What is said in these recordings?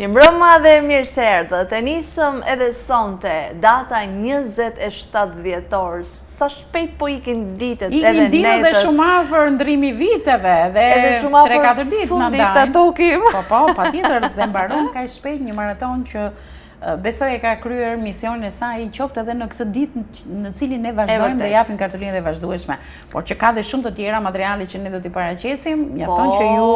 Mirëmbrëma dhe mirë se erdhët. E nisëm edhe sonte, data 27 dhjetor. Sa shpejt po ikin ditët edhe netët. Ikin ditët dhe shumë afër ndrimi viteve dhe 3-4 ditë na dajnë. Po, patjetër dhe mbaron kaq shpejt një maraton që besoj e ka kryer misionin e saj qoftë edhe në këtë ditë në cilin ne vazhdojmë dhe japim kartolinë dhe vazhdueshme. Por që ka dhe shumë të tjera materiale që ne do t'i paraqesim, mjafton që ju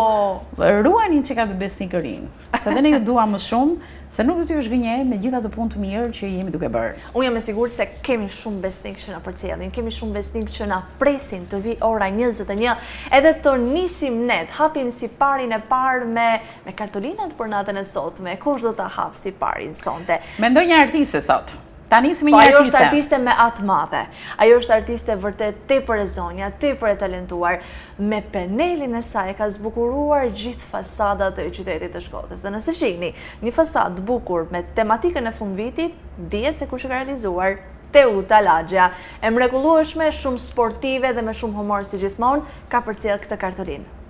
ruani çka të besnikërinë. Se dhe ne ju dua më shumë, se nuk do t'ju zhgënjej me gjitha të punë të mirë që jemi duke bërë. Unë jam e sigurt se kemi shumë besnik që na përcjellin, kemi shumë besnik që na presin të vi ora 21, edhe të nisim net, hapim si parin e parë me kartolinat për natën e sotme. Kush do ta hap si parin sonte? Mendoj një artiste sot. Ta nisim një artiste. Ajo është artiste me atë madhe. Ajo është artiste vërtet tepër e zonja, tepër e talentuar. Me penelin e saj ka zbukuruar gjithë fasadat e qytetit të Shkodrës. Dhe nëse shihni një fasadë bukur me tematikën e fundvitit, dije se kush e ka realizuar? Teuta Laxha. E mrekullueshme, shumë sportive dhe me shumë humor si gjithmonë, ka përcjell këtë kartolinë.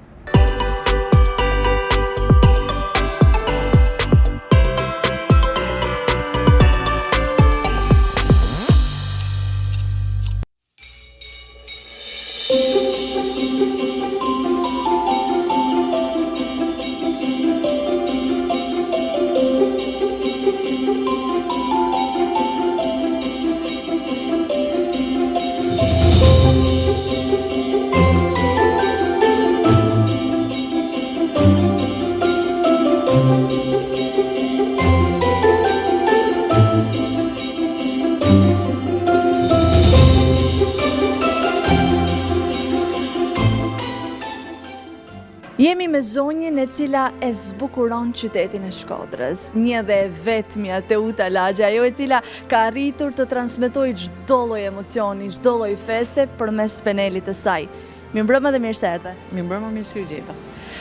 Jemi me zonjën e cila e zbukuron qytetin e Shkodrës, një dhe vetmja Teuta Laxha, ajo e cila ka arritur të transmetojë çdo lloj emocioni, çdo lloj feste përmes penelit të saj. Mirëmbrëma dhe mirë se erdhe. Mirëmbrëma, mirë se u gjeta.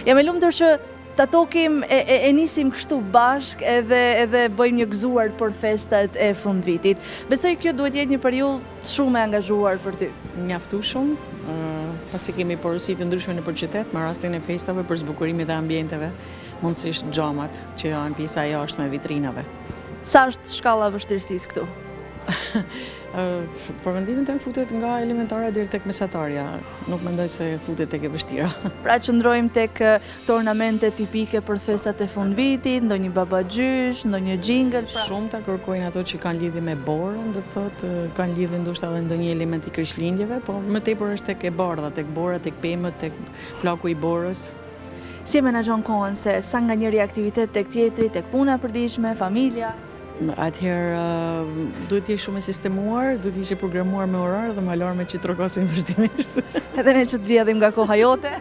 Jam e lumtur që ta tokim e nisim kështu bashk edhe bëjmë një gëzuar për festat e fundvitit. Besoj kjo duhet jetë një periudhë shumë e angazhuar për ty. Mjaftueshëm, pasi kemi porosi të ndryshme nëpër qytet, me rastin e festave për zbukurimin e ambienteve, mundësisht xhamat që janë pjesa e jashtme e vitrinave. Sa është shkalla e vështirësisë këtu? Për mendimin tim futet nga elementare deri tek mesatarja. Nuk mendoj se futet tek e vështira. Pra qëndrojmë tek ornamente tipike për festat e fundvitit, ndonjë babagjysh, ndonjë jingle. Shumë ta kërkojnë ato që kanë lidhje me borën, do thotë, kanë lidhje ndoshta edhe ndonjë element i krishtlindjeve, po më tepër është tek e bardha, tek bora, tek pemët, tek plaku i borës. Si e menaxhon kohën se sa nga njëri aktivitet tek tjetri, tek puna e përditshme, familja? Atëherë duhet të jesh shumë e sistemuar, duhet të jesh programuar me orar dhe me alarme që trokosin vazhdimisht. Edhe ne që të vjedhim nga koha jote.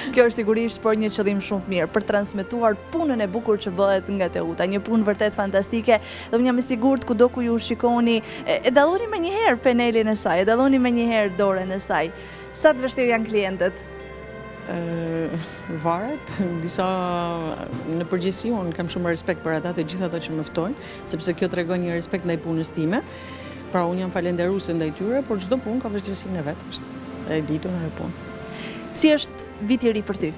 Kjo është sigurisht për një qëllim shumë mirë, për transmetuar punën e bukur që bëhet nga Teuta, një punë vërtet fantastike, dhe unë jam e sigurt kudo ku ju shikoni, e dalloni me njëherë penelin e saj, e dalloni me njëherë dorën e saj. Sa të vështirë janë klientët? Varet, disa në përgjithësi unë kam shumë respekt për ata të gjithë ato që më ftojnë, sepse kjo tregon një respekt ndaj punës time. Pra unë jam falenderuese ndaj tyre, por çdo punë ka vështirësinë e vet, është e ditur ajo punë. Si është viti i ri për ty?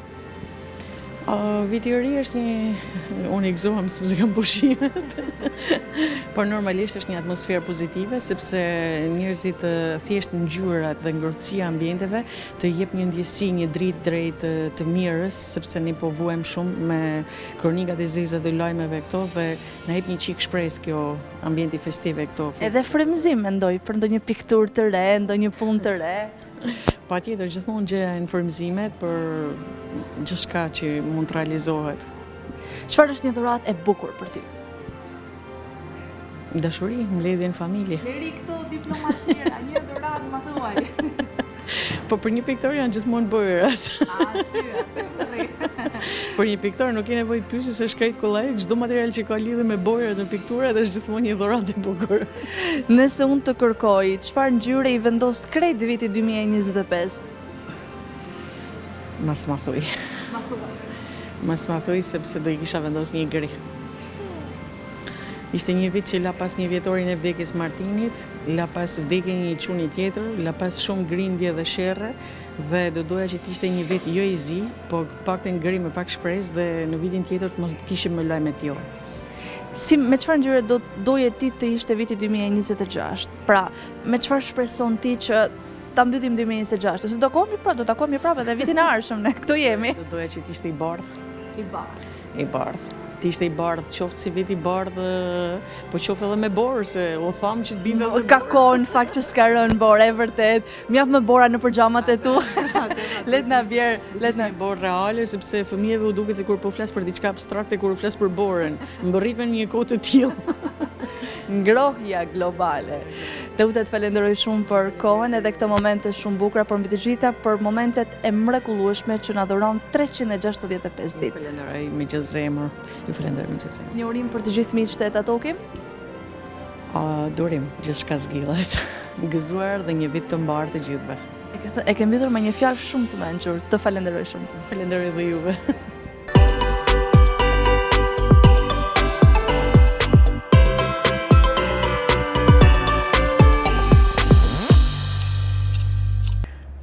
Viti i ri është unë i gëzohem sepse kam pushimet. Por normalisht është një atmosferë pozitive sepse njerëzit thjesht ngjyrat dhe ngrohtësia e ambienteve të jep një ndjesi, një dritë drejt të mirës, sepse ne po vuajmë shumë me kronikat e zeza të lajmeve këto dhe na jep një çik shpresë kjo ambienti festiv këto. Edhe frymëzim mendoj për ndonjë pikturë të re, ndonjë punë të re. Patjetër, gjithmonë gjejnë frymëzimet për gjithçka që mund të realizohet. Çfarë është një dhuratë e bukur për ty? Dashuri, mbledhje në familje. Leri këto diplomacira, një dhuratë më thuaj. Po për një piktor janë gjithmonë bojërat. Aty përri. Për një piktor nuk ke nevojë të pyesësh se shkret kollaj, çdo material që ka lidhje me bojërat në pikturat është gjithmonë një dhuratë e bukur. Nëse unë të kërkoj, çfarë ngjyre i vendos krejt vitit 2025? Mas ma thuj. Mas ma thuj sepse do i kisha vendosur një gri. Ishte një vit që la pas një vjetorin e vdekjes Martinit, la pas vdekjen një çuni tjetër, la pas shumë grindje dhe sherrre, dhe do doja që t'ishte një vit jo i zi, po pak të ngri me pak shpresë dhe në vitin tjetër të mos të kishim më lajme të tilla. Me çfarë ngjyre doje ti të ishte viti 2026? Pra, me çfarë shpreson ti që ta mbyllim 2026? Ose do takohemi prapë edhe vitin e ardhshëm, ne këtu jemi. Do doja që t'ishte i bardhë. I bardhë. T'ishte i bardhë, qoftë si vit i bardhë, po qoftë edhe me borë, se u thamë që t'binde edhe borë. Ka kohë në fakt që s'ka rënë borë, e vërtet. Mjaft me bora në përgjamat e tu. Let na bjerë, me borë reale, sepse fëmijëve u duke si kur po flas për diçka abstrakte, kur u flas për borën. Më rrit me një kohë të tillë. Ngrohja globale. Lutet falenderoj shumë për kohën edhe këto momente shumë bukura, por mbi të gjitha për momentet e mrekullueshme që na dhuron 365 ditë. Falenderoj me gjithë zemër. Ju falenderoj me gjithë zemër. Një urim për të gjithë miqtë e Tatokim? Durim, gjithçka zgjillet. Gëzuar dhe një vit të mbarë të gjithëve. E ke mbyllur me një fjalë shumë të mençur. Të falenderoj shumë. Falenderoj dhe juve.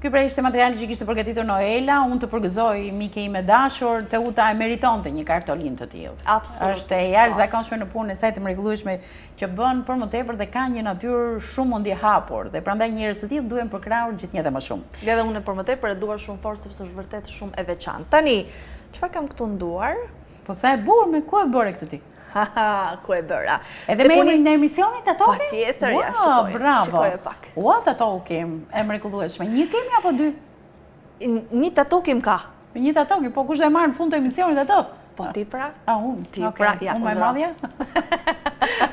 Ky pra ishte materiali që kishte përgatitur Noela, unë të përgëzoj mike ime dashur, Teuta e meritonte një kartolinë të tillë. Absolutisht. Është e jashtëzakonshme në punën e saj të mrekullueshme që bën për më tepër dhe ka një natyrë shumë mundi hapur dhe prandaj njerëz të tillë duhen përkrahur gjithnjë dhe më shumë. Dhe unë për më tepër e dua shumë fort sepse është vërtet shumë e veçantë. Tani, çfarë kam këtu në duar? Po sa e bukur, me ku e bëre këtë ti? Ku e bëra. Edhe me emrin e emisionit Tatokim? Pa tjetër, ja, shikoje pak. Ua, Tatokim, e mrekullueshme. Një kemi apo dy? Një Tatokim ka. Një Tatokim, po kush do e marrë në fund të emisionit ato? Po ti pra. Unë? Ti pra, ja. Unë me madhja?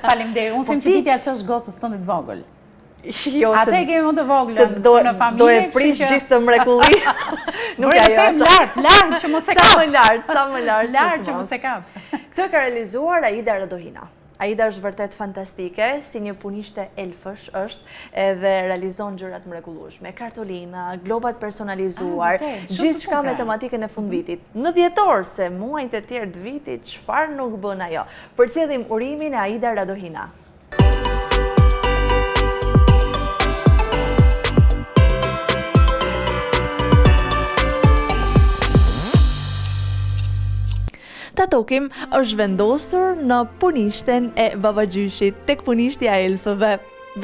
Faleminderit, unë them që ti t'ja çosh gocës tënde të vogël. Atë e kemi më të voglën, që në familje. Do e prish gjithë të mrekulli. Nuk e ajo. Lart që mos e kap. Sa më lart. Lart që mos e kap. Këtë ka realizuar Aida Radohina. Aida është vërtet fantastike, si një punishte elfësh është, edhe realizon gjërat mrekullueshme. Kartolina, globat personalizuar, gjithçka me tematikën e fundvitit. Në dhjetor, se muajt e tjerë të vitit, çfarë nuk bën ajo. Përcjellim urimin e Aida Radohina. Tatokim është vendosur në punishten e babagjyshit, tek punishtja e elfëve.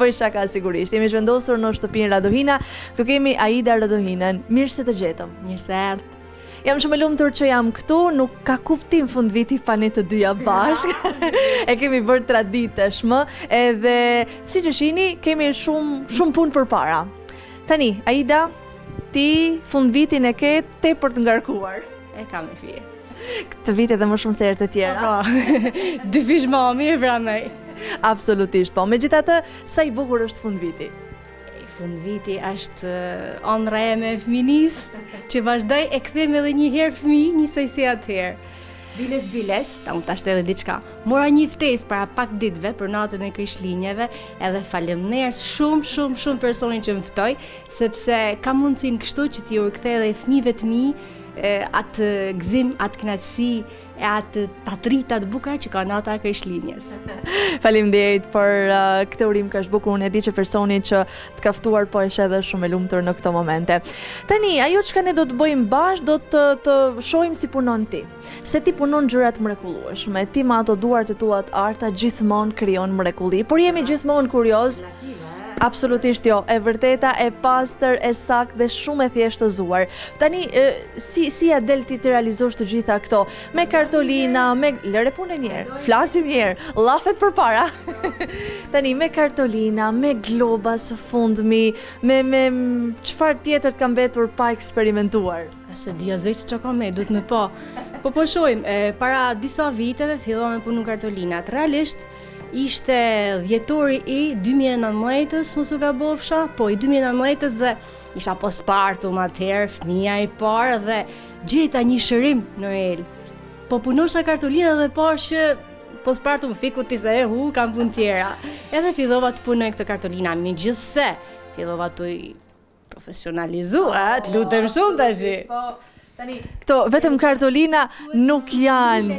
Bëj shaka sigurisht. Jemi vendosur në shtëpinë Radohina. Këtu kemi Aida Radohinën. Mirë se të gjetëm. Mirë se erdhët. Jam shumë e lumtur që jam këtu, nuk ka kuptim fundviti pa ne të dyja bashkë. E kemi bërë traditëshmë, edhe siç e shihni, kemi shumë punë përpara. Tani, Aida, ti fundvitin e ke tepër të ngarkuar. E kam në fije. Këtë vit edhe më shumë se herë të tjera. Dy fish mami e prandaj. Absolutisht po. Megjithatë, sa i bukur është fundviti? Fundviti është ëndra eme e fëminisë, që vazhdoj e kthem edhe një herë fëmijë, njësoj si atëherë. Biles, ta unë tashtë edhe diçka. Mora një ftesë para pak ditëve për natën e Krishtlindjeve, edhe faleminderit shumë personin që më ftoi, sepse ka mundësinë kështu që t'i rikthej edhe fëmijëve të mi atë gëzim, atë kënaqësi, e atë tatrita të bukura që ka nata e Krishtlindjes. Faleminderit për këtë urim kaq bukur. Unë e di që personi që të ka ftuar po është edhe shumë e lumtur në këto momente. Tani, ajo çka ne do të bëjmë bashkë, do të shohim si punon ti. Se ti punon gjërat mrekullueshme, ti me ato duart e tua të arta gjithmonë krijon mrekulli. Por jemi gjithmonë kurioz. Absolutisht jo, e vërteta, e pastër, e saktë dhe shumë e thjeshtëzuar. Tani, si ja del ti të realizosh të gjitha këto? Me kartolina, me... Lëre punë njerë, flasim njerë, lafet për para. Tani, me kartolina, me globa së fundmi, me qëfar tjetër të kam betur pa eksperimentuar? Se dia zëjtë që ka me, du të me po. Po shojmë, para disa viteve fillon me punu kartolinat. Realisht, ishte dhjetori i 2019-ës, mos u gabofsha, po i 2019-ës dhe isha postpartum atëherë, fëmia i parë dhe gjeta një shërim Noel. Po punosha kartolina dhe parë që postpartum fiku ti se kam punë tjera. Edhe fillova të punoj këtë kartolina, megjithse fillova të profesionalizuar, lutem shumë tash. Tani, këto vetëm kartolina nuk janë.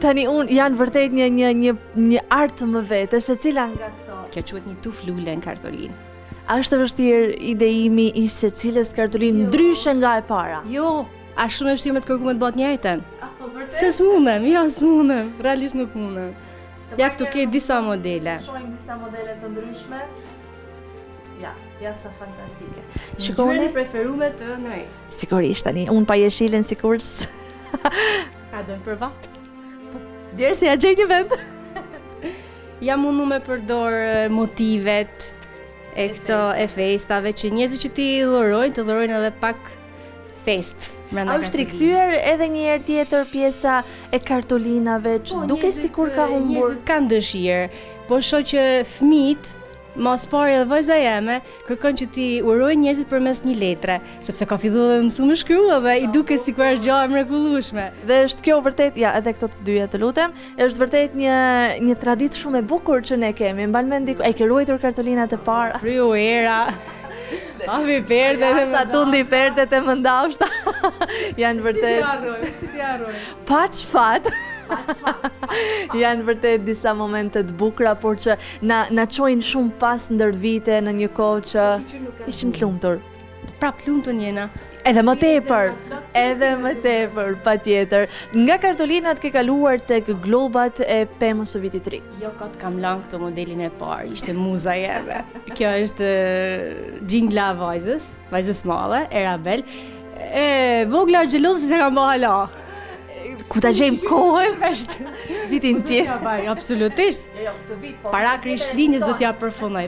Tani, janë vërtet një artë më vete, se cila nga këto. Kjo quhet një tuf lule në kartolinë. A është vështirë ideimi i se cilës kartolinë ndryshe nga e para? Jo, a shumë e vështirë me të kërku me të botë njëjtën. Se s'mundem, s'mundem, realisht nuk mundem. Ja këtu ke disa modele. Shohim disa modele të ndryshme. Ja sa fantastike. Shikoni preferume të nëjë. Sigurisht tani, unë pa jeshilën sigurisht. A do në përva? Djerë si ja gjej një vend. Ja mundu me përdor motivet e këto e festave që njerëzit që ti dhurojnë, të dhurojnë edhe pak fest. A është rikthyer edhe një herë tjetër pjesa e kartolinave që duke sikur ka humbur? Njerëzit kanë dëshirë, po shoh që fëmijët mos pari edhe vajza jeme kërkon që ti urojnë njerëzit përmes një letre, sepse ka filluar dhe mësu me shkruaj dhe i duket sikur është gjë e mrekullueshme. Dhe është kjo vërtet, edhe këto të dyja të lutem, është vërtet një traditë shumë e bukur që ne kemi. Mban mend e ke ruajtur kartolinat e para? Fryu era. Avi perdet e më tundi perdet e më ndashta. Janë vërtet. Si ti harroj. Pa çfat. Janë vërtet disa momente të bukura, por që na çojnë shumë pas ndër vite në një kohë që ishim të lumtur. Prap të lumtur jena. Edhe më tepër, patjetër. Nga kartolinat ke kaluar tek globat e pemës së vitit të ri. Jo, kam lanë këto modelin e parë, ishte muza jeme. Kjo është gjingla vajzës madhe, Erabel. Vogla xhelozë se kam bë hala. Ku ta gjejmë kohën? Vitin tjetër. Absolutisht. Jo, këtë vit, po. Para Krishtlindjes do t'ja përfundoj.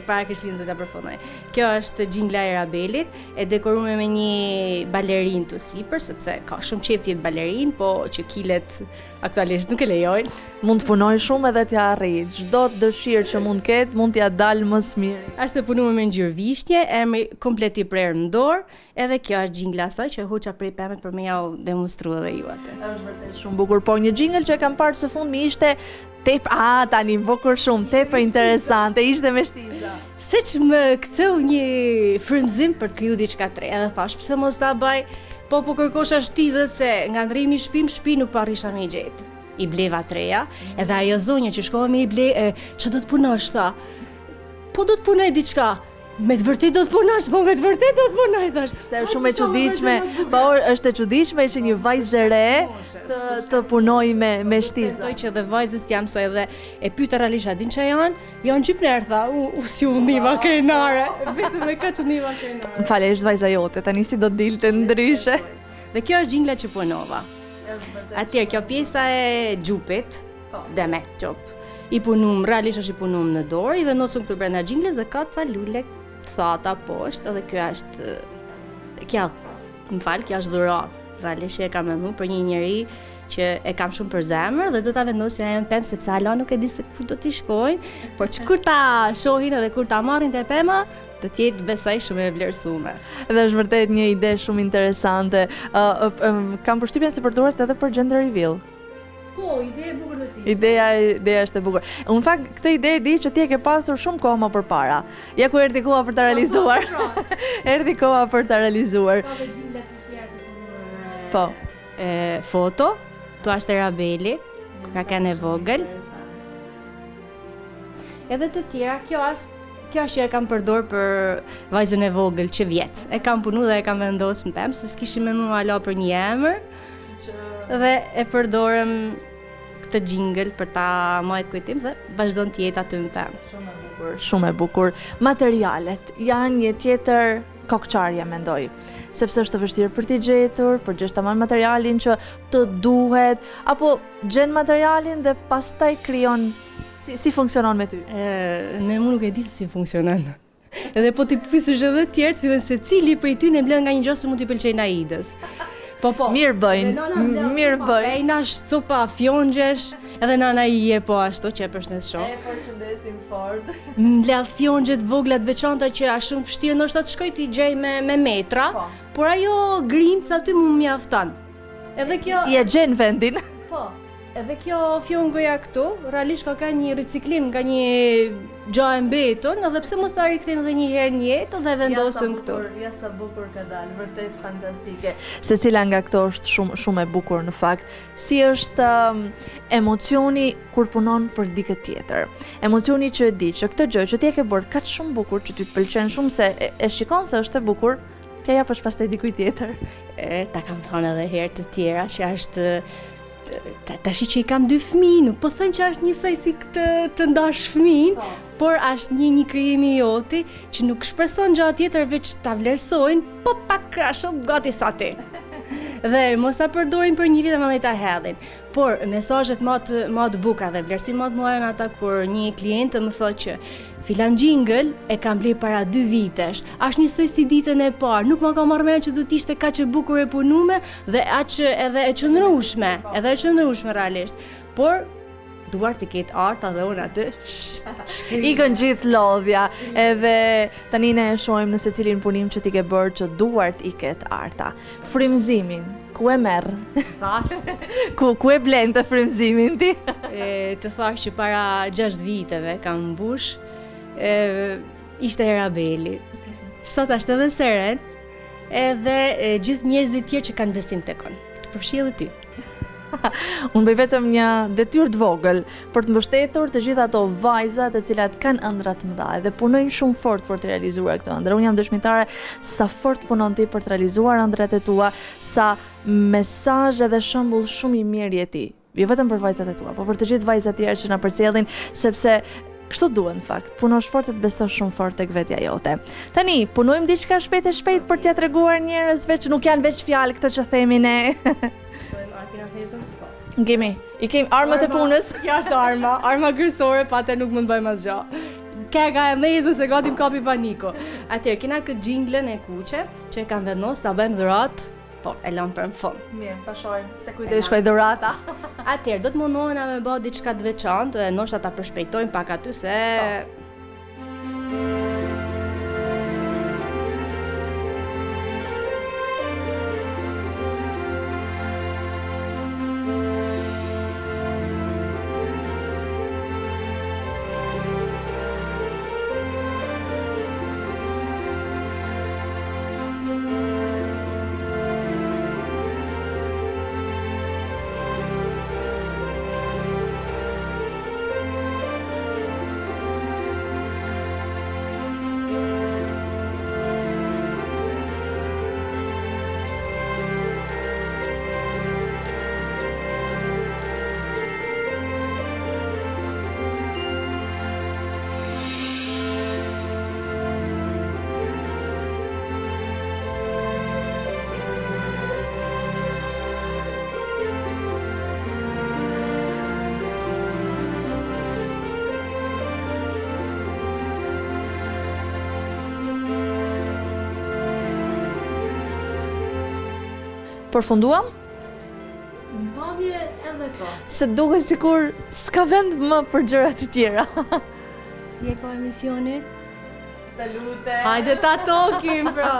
Kjo është gjingla e Rabelit, e dekoruar me një balerinë të sipër, sepse ka shumë qejf të jetë balerinë, po që kilet aktualisht nuk e lejojnë. Mund të punoj shumë edhe t'ja arrijë. Çdo dëshirë që mund ketë, mund t'ja dalë më së miri. Është e punuar me ngjyrë vishnje, emri komplet i prerë në dorë, edhe kjo është gjingla saj që hoqa prej pemet për me ja u demonstrua dhe ju atë. Është vërtet shumë bukur, po një jingle që e kam parë së fundmi ishte tani bukur shumë, tepër interesante, ishte me shtiza. Se që më këtheu një frymëzim për të kriju diçka tre, edhe thash pse mos ta baj, po kërkosha shtizët se nga ndrimi shtëpi nuk parisha me i gjetë. I bleva treja, edhe ajo zonja që shkova me i ble, që do të punosh ta? Po do të punoj diçka. Me të vërtet do të punosh, po me të vërtet do të punoj, thash. Se është shumë e çuditshme, po është e çuditshme që një vajzë re të punoj me shtizë. Tentoj që edhe vajzës t'jam mësoj dhe e pyeta realisht a din ç'a janë gjypner, tha, si u ndiva krenare, vetëm me kaq u ndiva krenare. M'fal, është vajza jote, tani si do dilte ndryshe. Dhe kjo është gjingla që punova. Atje kjo pjesa e gjupit, dhe me çop. I punum, realisht është i punum në dorë, i vendosëm këtu brenda gjingles dhe ka ca lule thata poshtë, edhe kjo është kjo është dhuratë. Realisht e kam menduar për një njeri që e kam shumë për zemër dhe do ta vendosja ajo në pemë sepse hala nuk e di se ku do t'i shkojnë, por që kur ta shohin edhe kur ta marrin te pema, do t'jetë besoj shumë e vlerësuar. Dhe është vërtet një ide shumë interesante. Kam përshtypjen se përdoret edhe për gender reveal. Po, ide e bukur do t'ishte. Ideja është e bukur. Në fakt, këtë ide e di që ti e ke pasur shumë kohë më përpara. Ja ku erdhi koha për ta realizuar. Erdhi koha për ta realizuar. Ka dhe gjingla të tjera të punuar. Po. Foto, tu është Erabeli, ka kanë e vogël. Edhe të tjera, kjo është që e kam përdor për vajzën e vogël që vjet. E kam punu dhe e kam vendosur në pemë, se s'kishim menduar hala për një emër. Dhe e përdorëm këtë jingle për ta marrë kujtim dhe vazhdon të jetë aty në pemë. Shumë e bukur. Materialet janë një tjetër kokçarje, mendoj. Sepse është të vështirë për t'i gjetur, për gjesh tamam materialin që të duhet, apo gjen materialin dhe pastaj krijon si funksionon me ty. Me mu nuk e di si funksionon. Edhe po t'i pyesësh edhe të tjerë, fillojnë se cili prej ty ne mbledh nga një gjë që mund t'i pëlqejë Aidës. Po. Mirë bëjnë. E nash copa fjonxhesh, edhe nana i je po ashtu që e përshëndes shumë. E përshëndesim fort. Mbledh fjonxhe të vogla të veçanta që është shumë vështirë ndoshta të shkoj ti gjej me metra, por ajo grimca aty më mjafton. Edhe kjo i e gjen vendin. Po. Edhe kjo fjongoja këtu, realisht ka një riciklim, ka një gja e mbeton, edhe pse mos ta rikthejmë edhe një herë në jetë dhe vendosëm këtu. Ja sa bukur ka dalë, vërtet fantastike. Secila nga këto është shumë e bukur në fakt. Si është emocioni kur punon për dikë tjetër. Emocioni që e di që këtë gjë që ti e ke bërë kaq shumë bukur, që ty të pëlqen shumë se e shikon se është e bukur, t'ja japësh pastaj dikujt tjetër. Ta kam thënë edhe herë të tjera që është tash që i kam 2 fëmijë, nuk po them që është njësoj si të ndash fëmijën, por është një krijimi i joti që nuk shpreson gjë tjetër veç ta vlerësojnë, po pak a shumë gati sa ti. Dhe mos ta përdorin për një vit e mandej ta hedhin. Por mesazhet më të bukura dhe vlerësim më të mëdha janë ata kur një klient më thotë që filan jingle e kam bler para 2 vitesh. Është njësoj si ditën e parë, nuk më ka marrë mend që do të ishte kaq e bukur e punuar dhe aq edhe e qëndrueshme realisht. Por duart të ketë arta dhe unë aty ikën gjithë lodhja, edhe tani ne e shohim në secilin punim që ti ke bërë që duart i ketë arta. Frymëzimin, ku e merr? thash. Ku e blen të frymëzimin ti? Të thash që para 6 viteve kam mbush, ishte era Beli. Sot është edhe Seren, edhe gjithë njerëzit tjerë që kanë besim tek unë. Të përfshijë edhe ty. Unë bëj vetëm një detyrë të vogël për të mbështetur të gjitha ato vajza të cilat kanë ëndra të mëdha dhe punojnë shumë fort për të realizuar këto ëndra. Unë jam dëshmitare sa fort punon ti për të realizuar ëndrat e tua, sa mesazh dhe shembull shumë i mirë je ti. Jo vetëm për vajzat e tua, por për të gjithë vajzat tjerë që na përcjellin, sepse kështu duhet në fakt. Punosh fort dhe të besosh shumë fort tek vetja jote. Tani, punojmë diçka shpejt e shpejt për t'ia treguar njerëzve që nuk janë veç fjalë këto që themi ne. I kemi armët e punës. Ja është arma kryesore, pa te nuk mund bëjmë asgjë. Kega e mezën se gati më kapi paniko. Atëherë kena këtë jingle e kuqe që e kanë vendosur ta bëjmë dhuratë, po e lëm për në fund. Mirë, pa shohim se kujt do i shkoj dhurata. Atëherë do të mundohena me bë diçka të veçantë dhe ndoshta ta përshpejtojmë pak aty se Përfunduam? Mbavje edhe po. Se duket sikur s'ka vend më për gjëra të tjera. Si e ka emisioni? Të lutem. Hajde ta tokim, pra.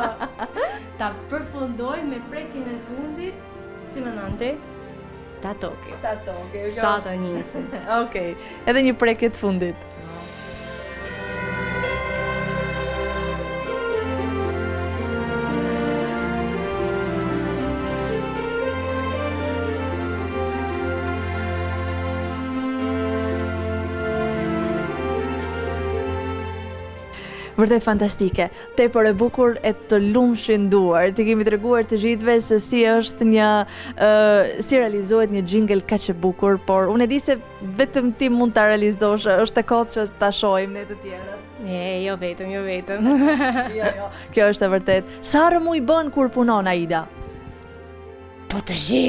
Ta përfundoj me prekjen e fundit, si mendon ti? Ta tokim. Ta tokim. Sa ta njësim. Okej. Edhe një prekje të fundit. Vërtet fantastike, tepër e bukur e të lumshin duar. Ti kemi treguar të gjithëve se si është si realizohet një jingle kaq e bukur, por unë e di se vetëm ti mund ta realizosh, është e kohë që ta shohim ne të tjerët. Jo vetëm. Jo. Kjo është e vërtet. Sa rëmuj bën kur punon Aida? Po të shi.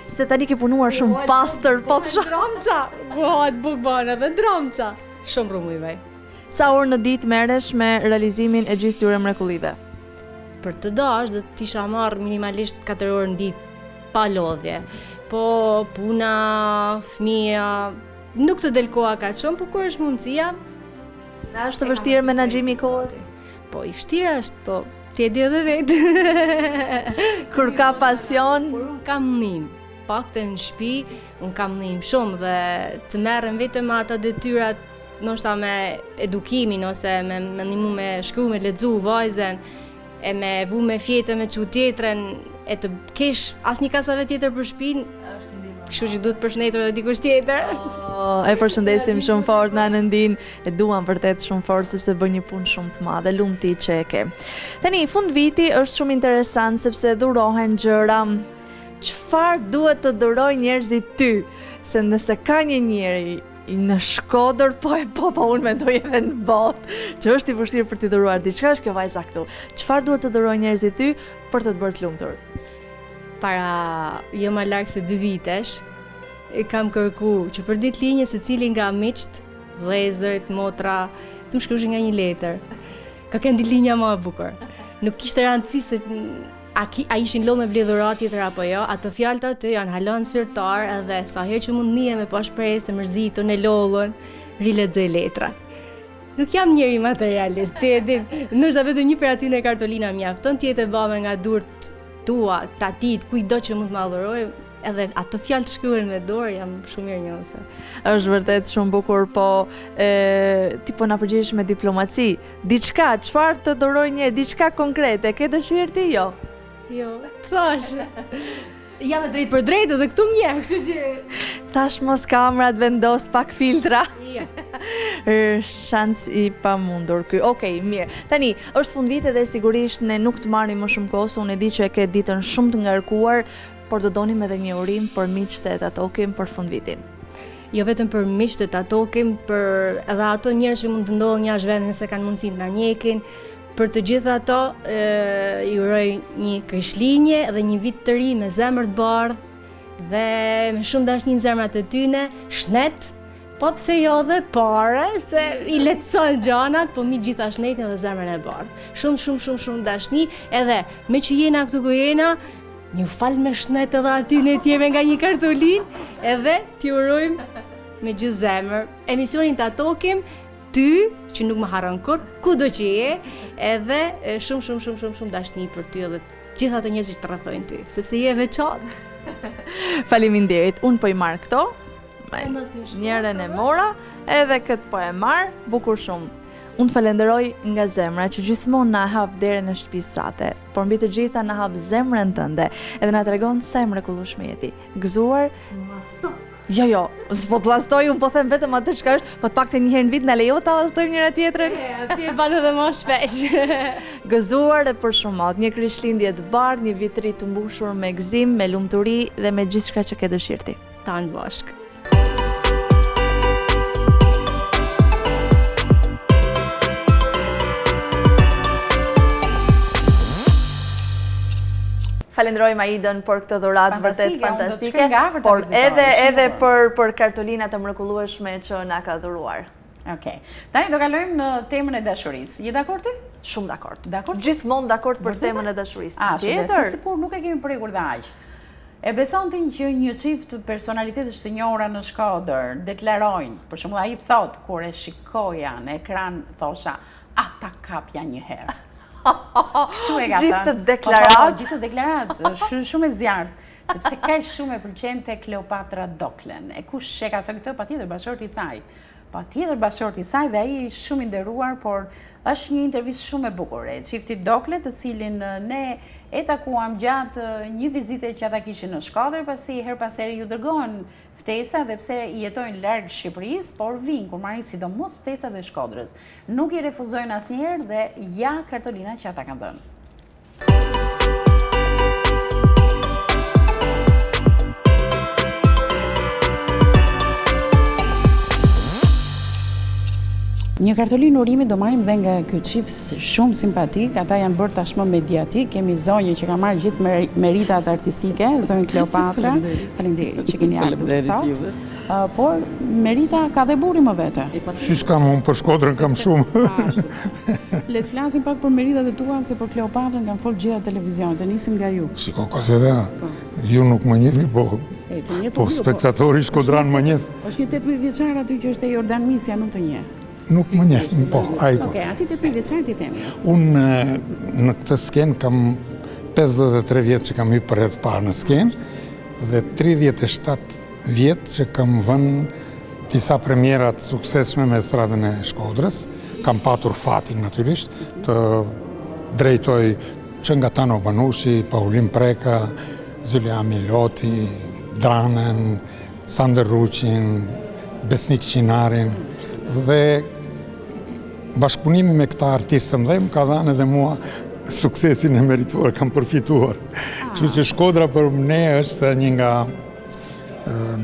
Se tani ke punuar shumë pastër, po të shoh. Dramca. Gohat bukbane dhe dramca. Shumë rëmuj vaj. Sa orë në ditë merresh me realizimin e gjithë këtyre mrekullive? Për të dash, do të isha marrë minimalisht 4 orë në ditë pa lodhje. Po puna, fëmija, nuk të del koha kaq shumë, por kur është mundësia, është të vështirë menaxhimi i kohës? Po i vështirë është, po ti e di edhe vetë. Kur ka pasion, kur unë kam ndihmë, pakte në shtëpi, unë kam ndihmë shumë dhe të merrem vetëm ata detyrat ndoshta me edukimin ose me mendimu me shkru, me lexu vajzen, e me vu me fjetë me çu tjetrën, e të kesh asnjë kasave tjetër për shtëpinë, kështu që duhet përshëndetur edhe dikush tjetër. E përshëndesim shumë fort në Anëndin, e duam vërtet shumë fort sepse bën një punë shumë të madhe, lumti që e ke. Tani, fund viti është shumë interesant sepse dhurohen gjëra. Çfarë duhet të dhuroj njerëzit ty? Se nëse ka një njeri në Shkodër, po unë mendoj edhe në botë, që është i vështirë për t'i dhuruar diçka, është kjo vajza këtu. Çfarë duhet të dhuroj njerëzit ty për të bërë të lumtur? Para jo më larg se 2 vitesh, kam kërku që për ditëlinje secili nga miqt, vëllezërit, motra, të më shkruajnë nga një letër. Ka kënë ditëlinja më e bukur. Nuk kishte rëndësi se a ishin lodhur me vledhurat tjetër apo jo, ato fjalët aty janë halon sirtar edhe sa herë që mund nihem me pa shpresë, mërzitur, e lodhur, rilexoj letrat. Nuk jam njeri materialist, ti e di, ndoshta vetëm një për aty në Kartolina mjafton, ti e bëme nga durt tua, tatit, kujdo që mund të më adhuroj, edhe ato fjalë të shkruar me dorë jam shumë mirënjohëse. Është vërtet shumë bukur, po ti po na përgjigjesh me diplomaci. Diçka, çfarë të dhuroj njerë, diçka konkrete, ke dëshirë ti jo? Jo, thash. Jam e drejt për drejt edhe këtu mje, kështu që thash mos kamerat vendos pak filtra. Ja. Shans i pamundur ky. Okej, mirë. Tani, është fund vite dhe sigurisht ne nuk të marrim më shumë kohë, unë e di që e ke ditën shumë të ngarkuar, por do donim edhe një urim për miqtë e Tatokim për fund vitin. Jo vetëm për miqtë e Tatokim, për edhe ato njerëz që mund të ndodhin jashtë vendit se kanë mundësi të na njekin. Për të gjithë ato, ju uroj një Krishtlindje dhe një vit të ri me zemër të bardhë dhe me shumë dashni në zemrat e tyne, shnet, po pse jo dhe pare, se i lehtësojnë gjanat, po mi gjitha shnetin dhe zemrën e bardhë. Shumë dashni, edhe me që jena këtu ku jena, një falë me shnet edhe atyne tjeme nga një kartolin, edhe t'ju urojmë me gjithë zemër. Emisionin Tatokim, ty, që nuk më harron kur, kudo që je, edhe shumë dashni për ty edhe gjithë ato njerëz që të rrethojnë ty, sepse je veçantë. Faleminderit. Unë po i marr këto. Njërën e mora, edhe këtë po e marr, bukur shumë. Unë falenderoj nga zemra që gjithmonë na hap derën e shtëpisë sate, por mbi të gjitha na hap zemrën tënde, edhe na tregon sa e mrekullueshme je ti. Gëzuar. Jo, s'po të llastoj, unë po them vetëm atë çka është, po të paktën një herë në vit na lejo ta llastojmë njëra tjetrën. Ti e bën edhe më shpesh. Gëzuar e për shumat, një Krishtlindje të bardhë, një vit të ri të mbushur me gëzim, me lumturi dhe me gjithçka që ke dëshirë ti. Tanë bashkë. Falenderoj Maidën për këtë dhuratë vërtet fantastike, por edhe për kartolinat të mrekullueshme që na ka dhuruar. Okej. Tani do kalojmë në temën e dashurisë. Je dakord ti? Shumë dakord. Dakord? Gjithmonë dakord për temën e dashurisë. Tjetër. Sikur nuk e kemi prekur dhe aq. E beson ti që një çift personalitetesh të njohura në Shkodër deklarojnë, për shembull ai thotë kur e shikoja në ekran thosha, ata kapja një herë. Gjithë të deklarat. Gjithë të deklarat, shumë e zjarrt, sepse kaq shumë e pëlqente Kleopatra Doklen. E kush e ka thënë këtë? Patjetër bashorti i saj. Patjetër bashorti i saj dhe ai shumë i nderuar, por është një intervistë shumë e bukur e çiftit Doklet, të cilin ne e takuam gjatë një vizite që ata kishin në Shkodër, pasi her pas here ju dërgohen ftesa dhe pse i jetojnë larg Shqipërisë, por vinë kur marrin sidomos ftesat e Shkodrës. Nuk i refuzojnë asnjëherë dhe ja kartolina që ata kanë dhënë. Një kartolinë urimi do marrim dhe nga ky çift shumë simpatik, ata janë bërë tashmë mediatik, kemi zonjën që ka marrë gjithë meritat artistike, zonjën Kleopatra, faleminderit që keni ardhur sot, por merita ka dhe burri më vete. Shysh kam unë për Shkodrën kam shumë. Le të flasim pak për meritat e tua, se për Kleopatrën kanë folë gjitha televizionet, të nisim nga ju. Shiko, Koseda, ju nuk më njefni, po spektatori Shkodran më njef. Është një 18 vjeçar aty që është e Jordan Misja, nuk të njeh. Nuk më njeftë, po, ai po. Okej, ati 18 vjeçar ti themi. Unë në këtë skenë kam 53 vjetë që kam hyrë për herë të parë në skenë dhe 37 vjetë që kam vënë disa premierat suksesshme me estradën e Shkodrës. Kam patur fatin natyrisht të drejtoj që nga Tano Banushi, Paulin Preka, Zylja Miloti, Dranen, Sander Ruqin, Besnik Qinarin, dhe bashkëpunimi me këta artistë më ka dhënë edhe mua suksesin e merituar, kam përfituar. Kështu që Shkodra për ne është një nga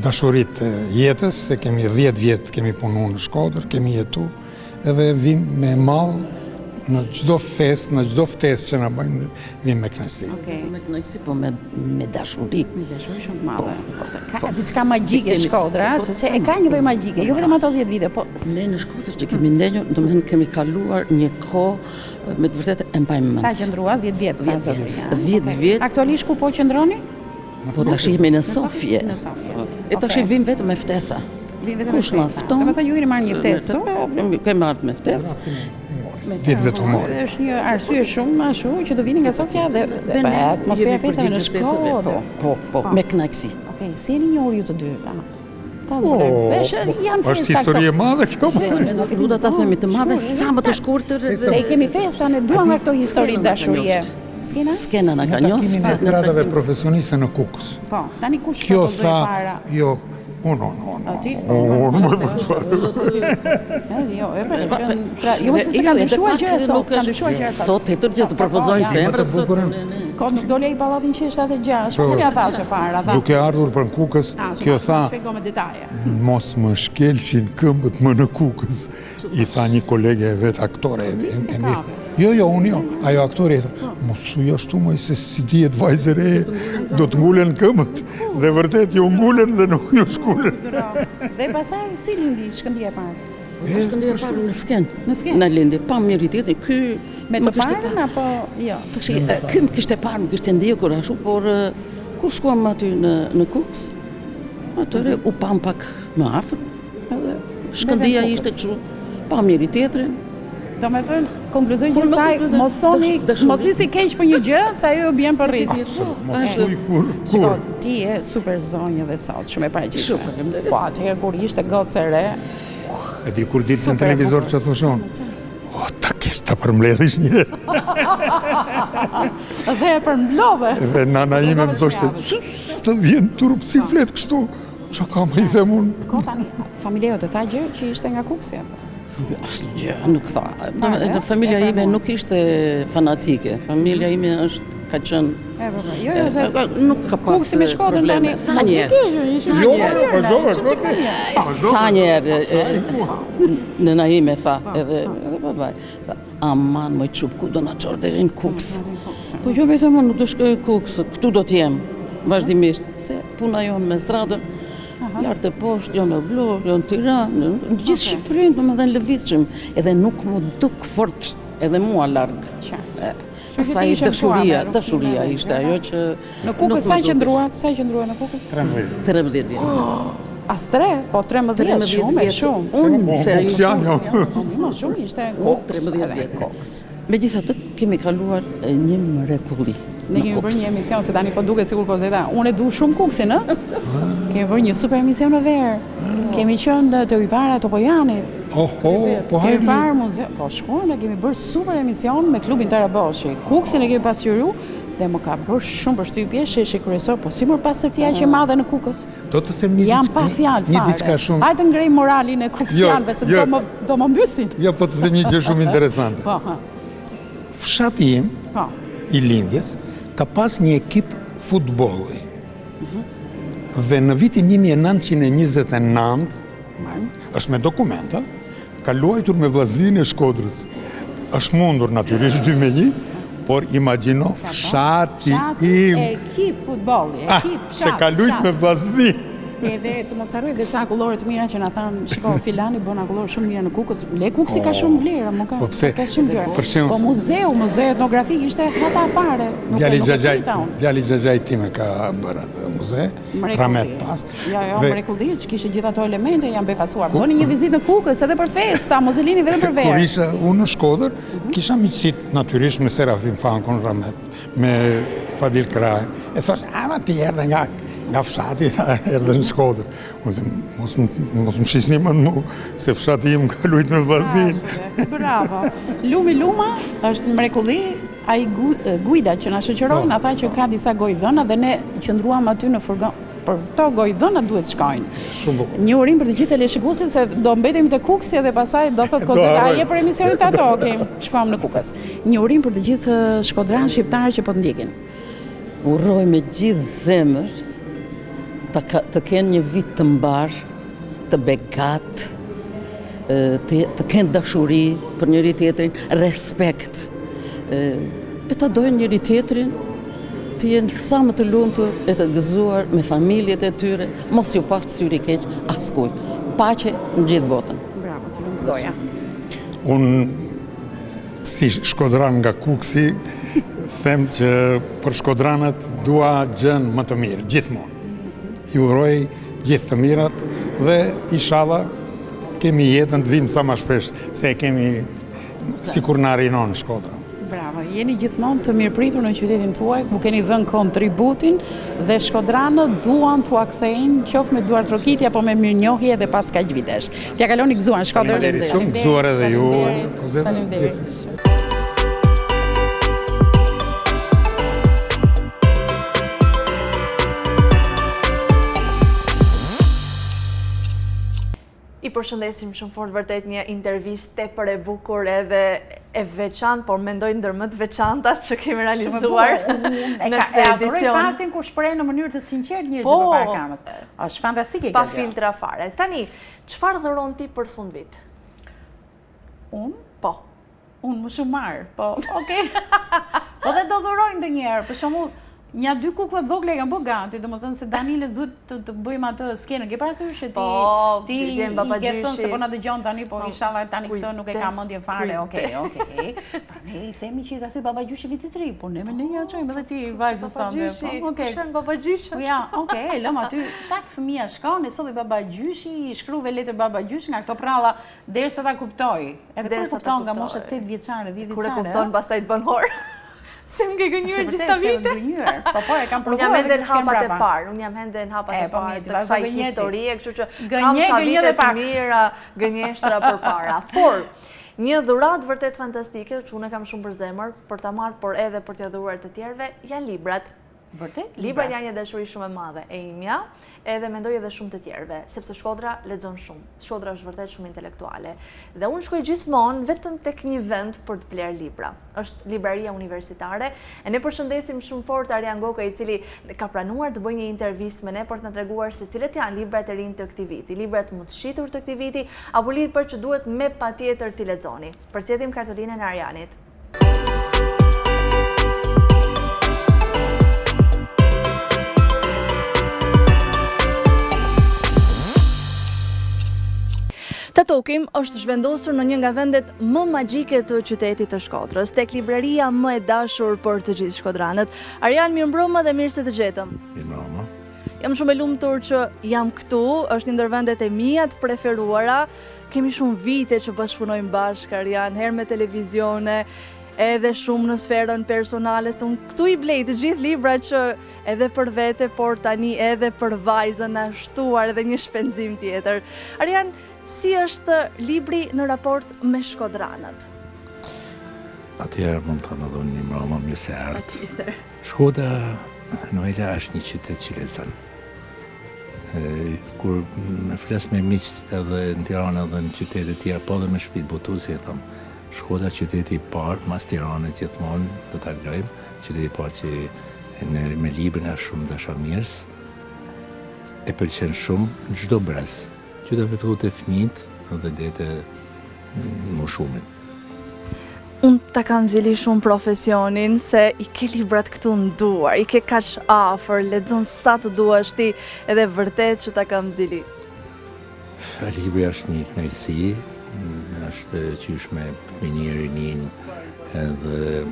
dashurit jetës, se kemi 10 vjetë kemi punu në Shkodër, kemi jetu, edhe vim me mall në çdo fest, në çdo ftesë që na bëjnë, vim me kënaqësi. Me kënaqësi, po me dashuri. Me dashuri shumë të madhe. Ka diçka magjike Shkodra, sepse e ka një lloj magjike, jo vetëm ato 10 vite, po ne në Shkodër që kemi ndenjur, domethënë kemi kaluar një kohë me të vërtetë e mbajmë mend. Sa qëndrua? 10 vjet. 10 vjet. Aktualisht ku po qëndroni? Po tash jemi në Sofje. E tash vim vetëm me ftesa. Kush na fton? Domethënë ju jeni marrë një ftesë, kemi marrë me ftesë. Ditëve të morë. Është një arsye shumë ashtu që do vini nga Sofja dhe atmosfera festave në Shkodër. Po, me kënaqësi. Okej, si jeni njohur ju të dy? Ta zbulojmë. Është histori e madhe kjo. Nuk du ta themi të madhe, sa më të shkurtër. Se i kemi festa, ne duam nga këto histori dashurie. Skena? Skena na ka njoftë. Takimi në estradave profesioniste në Kukës. Po, tani kush kjo propozoi para? Jo, unë. Jo, mos e kanë ndryshuar gjëra sot, kanë ndryshuar gjëra sot. Sot e tërë gjë të propozojnë femrat. Ko nuk dole i ballatin 176, çfarë ja thashë para? Duke ardhur për Kukës, kjo tha, shpjegoj me detaje. Mos më shkelshin këmbët më në Kukës, i tha një kolege e vet, aktore e mirë. Jo, unë jo, ajo aktori e tha, mos su jashtu më se si dihet vajzër e, do të ngullen këmbët, dhe vërtet ju ngullen dhe nuk ju shkullen. Dhe pasaj, si lindi shkëndija e parë? Shkëndija e parë në skenë. Në lindi, pa njëri tjetrin, ky me të parën apo jo? Ky më kishte parë, më kishte ndjekur ashtu, por kur shkuam aty në Kukës, atëre u pam pak më afër, edhe shkëndija ishte kështu, pa njëri tjetrin. Do me thënë, konkluzojnë që saj, mos isi keq për një gjë, sa ju bjen për rrisë. Shiko, ti e super zonjë dhe sot, shumë e paraqitshme. Po, atëherë kur ishte gocë e re. E di kur ditë në televizor që thoshon, o, ta kishtë ta përmbledhish njërë. Dhe e përmblodhe. Dhe nana ime më thoshte, të vjen turp si flet kështu, që ka më i them unë. Ko tani, familje të tha gjë që ishte nga Kuksi? Asnjë gjë nuk tha. Familja ime nuk ishte fanatike. Familja ime ka qenë nuk ka pas Kuksi me Shkodrën tani. Tha një herë nëna ime tha edhe babai tha aman më çup ku do na çor deri në Kuks. Po jo vetëm nuk do shkoj në Kuks, këtu do të jem vazhdimisht se puna jonë me stradën lartë e poshtë, jo në Vlorë, jo në Tiranë, në gjithë Shqipërinë, domethënë lëvizshëm, edhe nuk më duk fort edhe mua larg. Pastaj dashuria ishte ajo që në Kukës sa qëndrua në Kukës? 13 vjet. As 3, po 13 shumë, shumë. Unë se ajo më shumë ishte në 13 vjet. Megjithatë kemi kaluar një mrekulli. Ne kemi bërë një emision, se tani po duket sikur Kozeta, unë e du shumë Kuksin, ë? Kemi bërë një super emision në verë. Kemi qenë te Ujvara Topojanit. Po kemi parë muzeu, po shkuan, kemi bërë super emision me klubin Taraboshi. Kuksin e kemi pasqyru dhe më ka bërë shumë përshtypje, sheshi kryesor, po si mor pasërtia që madhe në Kukës. Do të them një diçka shumë. Hajde ngrej moralin e kuksianëve se do më mbysin. Jo, po të them një gjë shumë interesante. Po. Fshati im i lindjes ka pas një ekip futbolli. Dhe në vitin 1929, është me dokumenta, ka luajtur me vllazërinë e Shkodrës. Është mundur natyrisht 2-1, por imagjino fshati im. Ekip futbolli, ekip fshat. Se ka luajtur me vllazërinë. Edhe të mos harroj dhe ca akullore të mira që na thanë, shiko, filani bën akullore shumë mira në Kukës. Le Kuksi ka shumë vlera, më ka. Ka shumë vlera. Po muzeu etnografik ishte hata fare. Djali Xhaxhaj time ka bërë atë muze, Ramet Past. Jo, mrekulli që kishte gjithë ato elemente janë befasuar. Bëni një vizitë në Kukës edhe për festa, mos e lini vetëm për verë. Kur isha unë në Shkodër, kisha miqësit natyrisht me Serafin Fankon Ramet, me Fadil Kraj. E thash, ama ti erdhe nga nga fshati, erdhe në Shkodër. Mos më shisni më në mu, se fshati im ka lujt me vaznin. Bravo. Luma është mrekulli, ai guida që na shoqëron, ata që ka disa gojdhëna dhe ne qëndruam aty në furgon. Për këto gojdhëna duhet shkojnë. Shumë bukur. Një urim për të gjithë teleshikuesit se do mbetemi te Kuksi dhe pastaj do thotë Kozeta, je për emisionin ato, shkojmë në Kukës. Një urim për të gjithë shkodranë shqiptarë që po të ndjekin. Uroj me gjithë zemër të kenë një vit të mbar, të begat, të kenë dashuri për njëri tjetrin, respekt. E të dojnë njëri tjetrin, të jenë sa më të lumtur e të gëzuar me familjet e tyre, mos ju paft syri keq askuj. Paqe në gjithë botën. Bravo, të lumt goja. Unë, si shkodran nga Kuksi, them që për shkodranët dua gjën më të mirë, gjithmonë. Ju uroj gjithë të mirat dhe inshallah kemi jetën të vim sa më shpesh se e kemi sikur na rinon në Shkodra. Bravo, jeni gjithmonë të mirëpritur në qytetin tuaj, mu keni dhënë kontributin dhe shkodranët duan t'u kthejnë, qoftë me duar trokitje apo me mirënjohje dhe pas kaq vitesh. T'ja kaloni gëzuar në Shkodër. Faleminderit shumë, gëzuar edhe ju. Faleminderit. I përshëndesim shumë fort, vërtet një intervistë tepër e bukur edhe e veçantë, por mendoj ndër më të veçantat që kemi realizuar në këtë edicion. E adhuroj faktin kur shpreh në mënyrë të sinqertë njerëzit përpara kamerës. Është fantastike kjo. Pa filtra fare. Tani, çfarë dhuron ti për fund vit? Unë? Po. Unë më shumë marr, po, okay. Po dhe do dhuroj ndonjëherë, për shembull, një 2 kuklla të vogla janë gati, domethënë se Daniles duhet të bëjmë atë skenën. Ke parasysh që ti i ke thënë se po na dëgjon tani, po inshallah tani këtë nuk e ka mendjen fare. Okej. Pra ne i themi që ka si babagjyshi viti 3, po ne me ne ja çojmë edhe ti vajzës tande. Okej. Shën babagjyshi. Ja, okej, lëm aty tak fëmia shkon, e solli babagjyshi, i shkruve letër babagjyshi nga këto pralla derisa ta kuptoj. Edhe kur kupton nga mosha 8 vjeçare, 10 vjeçare. Kur e kupton pastaj të bën hor. Se më ke gënjur gjithë ta vite. Po, e kam provuar. Unë jam ende në hapat e parë. Unë jam ende në hapat e parë të kësaj historie, kështu që kam ca vite të mira gënjeshtra përpara. Por një dhuratë vërtet fantastike, që unë kam shumë për zemër, për ta marrë, por edhe për t'ia dhuruar të tjerëve, janë librat. Vërtet? Librat janë një dashuri shumë e madhe e imja, edhe mendoj edhe shumë të tjerëve, sepse Shkodra lexon shumë. Shkodra është vërtet shumë intelektuale. Dhe unë shkoj gjithmonë vetëm tek një vend për të bler libra. Është libraria universitare. E ne përshëndesim shumë fort Arjan Goka, i cili ka pranuar të bëjë një intervistë me ne për të na treguar se cilët janë librat e rinj të këtij viti, librat më të shitur të këtij viti, apo librat që duhet me patjetër t'i lexoni. Përcjellim kartolinën e Arjanit. Tatokim është zhvendosur në një nga vendet më magjike të qytetit të Shkodrës, tek libraria më e dashur për të gjithë shkodranët. Arjan, mirëmbrëma dhe mirë se të gjetëm. Mirëmbrëma. Jam shumë e lumtur që jam këtu, është një ndër vendet e mia të preferuara. Kemi shumë vite që bashkëpunojmë bashkë, Arjan, herë me televizione, edhe shumë në sferën personale, se unë këtu i blej të gjithë libra që edhe për vete, por tani edhe për vajzën na shtuar edhe një shpenzim tjetër. Arjan, si është libri në raport me shkodranët? Atëherë mund të në dhonë një mërëma mirë se ardë. Shkodra, Noela, është një qytet që lezën. Kur me fles me miqët edhe në Tiranë edhe në qytetet tjera, po dhe me shpit botuesi, e thëmë, Shkodra qyteti i parë, mas Tiranët gjithmonë, do të argojmë, qyteti i parë që me librin është shumë dashamirës, e pëlqen shumë në çdo brez. Që të vetë të fëmijët dhe dhe të më shumin. Unë ta kam zili shumë profesionin, se i ke librat këtu në duar, i ke kaq afër, lexon sa të duash ti, edhe vërtet që ta kam zili. Libri është një kënaqësi, është qysh me një rinin, edhe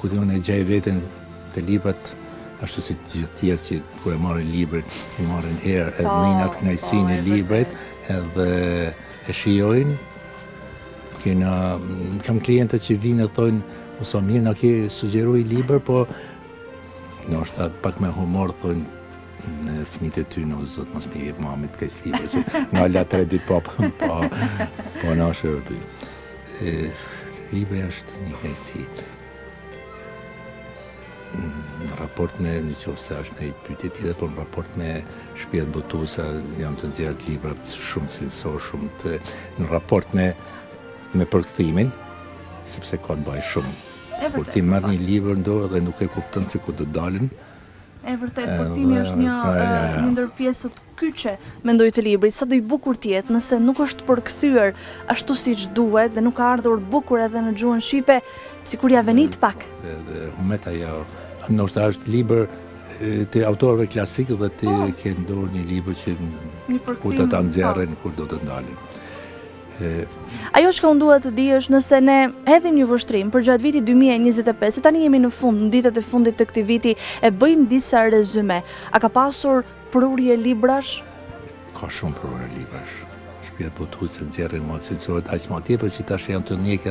ku të unë e gjaj veten të librat, ashtu si të gjithë tjerë që kur e marrin librin, i marrin herë edhe në atë kënaqësinë e librit, edhe e shijojnë. Kam kliente që vinë dhe thonë, ose mirë, na ke sugjeruar libër, po ndoshta pak me humor thonë, në fëmijët e ty në zot mos më jep mamit kaq libra se nga la 3 ditë po na shërby. Libra është një kësi. Në raport me në qoftë se është një pyetje tjetër, por në raport me shtëpiat botuesa jam të nxjerr libra shumë cilësor, shumë të në raport me përkthimin, sepse ka të bëjë shumë. Kur ti marr një libër në dorë dhe nuk e kupton se ku do dalin. E vërtet, përkthimi është një ndër pjesët kyçe, mendoj, të librit. Sa do i bukur të jetë nëse nuk është përkthyer ashtu siç duhet dhe nuk ka ardhur bukur edhe në gjuhën shqipe, sikur ja venit pak. Dhe humet ajo, ndoshta është libër të autorëve klasik dhe ti ke në dorë një libër që kur do ta nxjerrin, kur do të ndalin. Ajo që unë duhet të di është nëse ne hedhim një vështrim për gjatë vitit 2025, se tani jemi në fund, në ditët e fundit të këtij viti, e bëjmë disa rezume. A ka pasur prurje librash? Ka shumë prurje librash. Shtëpiat botuese nxjerrin më cilësore, aq më tepër që tash janë të njëjtë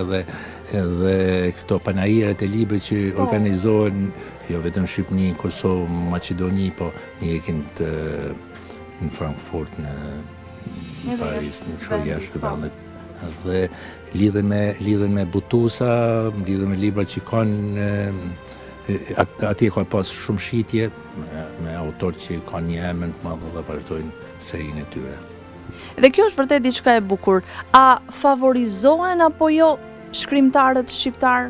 edhe këto panajiret e librit që organizohen jo vetëm në Shqipëri, në Kosovë, Maqedoni, po njëjkin në Frankfurt, në Paris, në kështu jashtë vendet. Dhe lidhen me botuesa, lidhen me libra që kanë atje ka pas shumë shitje me autorë që kanë një emër të madh dhe vazhdojnë serinë e tyre. Dhe kjo është vërtet diçka e bukur. A favorizohen apo jo shkrimtarët shqiptar?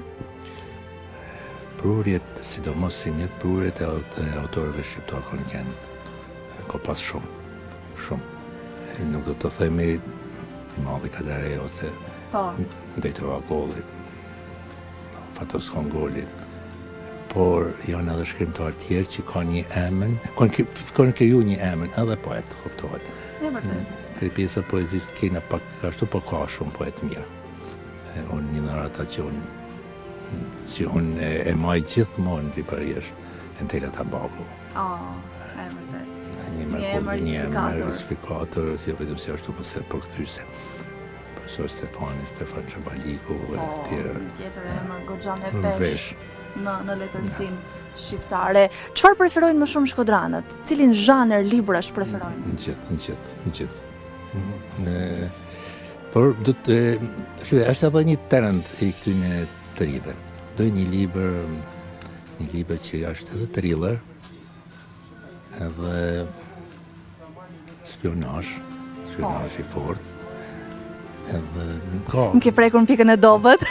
Prurjet, sidomos si mjet prurjet e autorëve shqiptar kanë ka pas shumë. Nuk do të themi i madhi Kadare ose Drejtori Agolli, Fatos Kongoli, por janë edhe shkrimtarë tjerë që kanë një emën, kanë kriju një emën, edhe poet, kuptohet. Këtë pjesa poezisë kena pak ashtu, po ka shumë poet mirë. Unë një në ata që unë e maj gjithmonë libari është Entela Tabaku. Një emër risifikator, jo vetëm se ashtu po set përkthyese. Profesor Stefan Çabaliku e tjerë. Tjetër emër goxhan e pesh në letërsinë shqiptare. Çfarë preferojnë më shumë shkodranët? Cilin zhanër librash preferojnë? Në gjithë. Por është edhe një trend i këtyre të rive. Doj një libër që është edhe thriller, edhe spionazh i fort. Më ke prekur në pikën e dobët.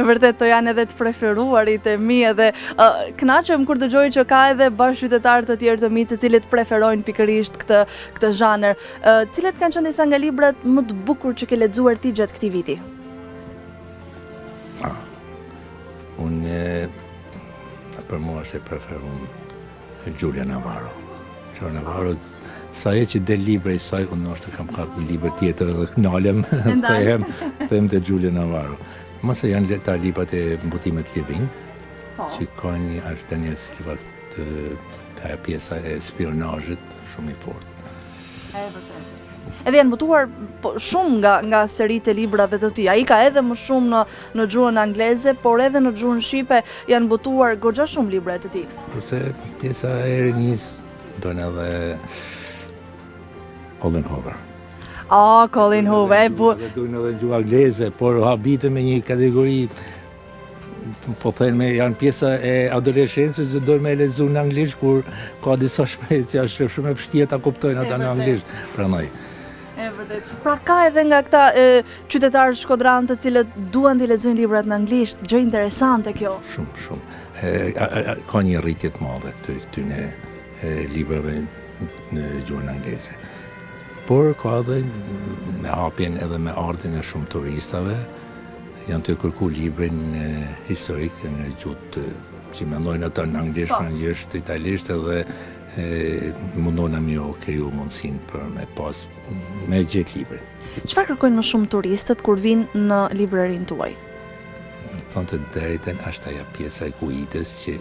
Vërtet to janë edhe të preferuarit e mi edhe kënaqem kur dëgjoj që ka edhe bashkëqytetarë të tjerë të mi të cilët preferojnë pikërisht këtë zhanër. Cilat kanë qenë disa nga librat më të bukur që ke lexuar ti gjatë këtij viti? Unë për mua është e preferuar Giulia Navarro. Giulia Navarro, sa e që del libra i saj, unë nështë kam kap një libër tjetër edhe knalem, them të Giulia Navarro. Mëse janë ta librat e mbutimet Living, që ka një është Daniel Silva të pjesa e spionazhit shumë i fort. Edhe janë botuar shumë nga seritë e librave të tij. Ai ka edhe më shumë në gjuhën angleze, por edhe në gjuhën shqipe janë botuar goxha shumë libra të tij. Kurse pjesa e rinis don edhe Colin Hoover. Colin Hoover. Duhen edhe gjuhë angleze, por habitet me një kategori, po thënë janë pjesa e adoleshencës që dojnë me lexu në anglisht, kur ka disa shprehje që është shumë e vështirë ta kuptojnë ata në anglisht. Prandaj. Pra ka edhe nga këta qytetarë shkodran të cilët duan të lexojnë librat në anglisht, gjë interesante kjo. Shumë. Ka një rritje të madhe të këtyre librave në gjuhën angleze. Por ka edhe me hapjen edhe me ardhin e shumë turistave, janë të kërku librin historik në gjuhë që mendojnë ata në anglisht, francisht, italisht edhe mundon me u kriju mundësin për me pas me gjetë librin. Çfarë kërkojnë më shumë turistët kur vinë në librarinë tuaj? Thonë të drejtën është ajo pjesa e kujdes që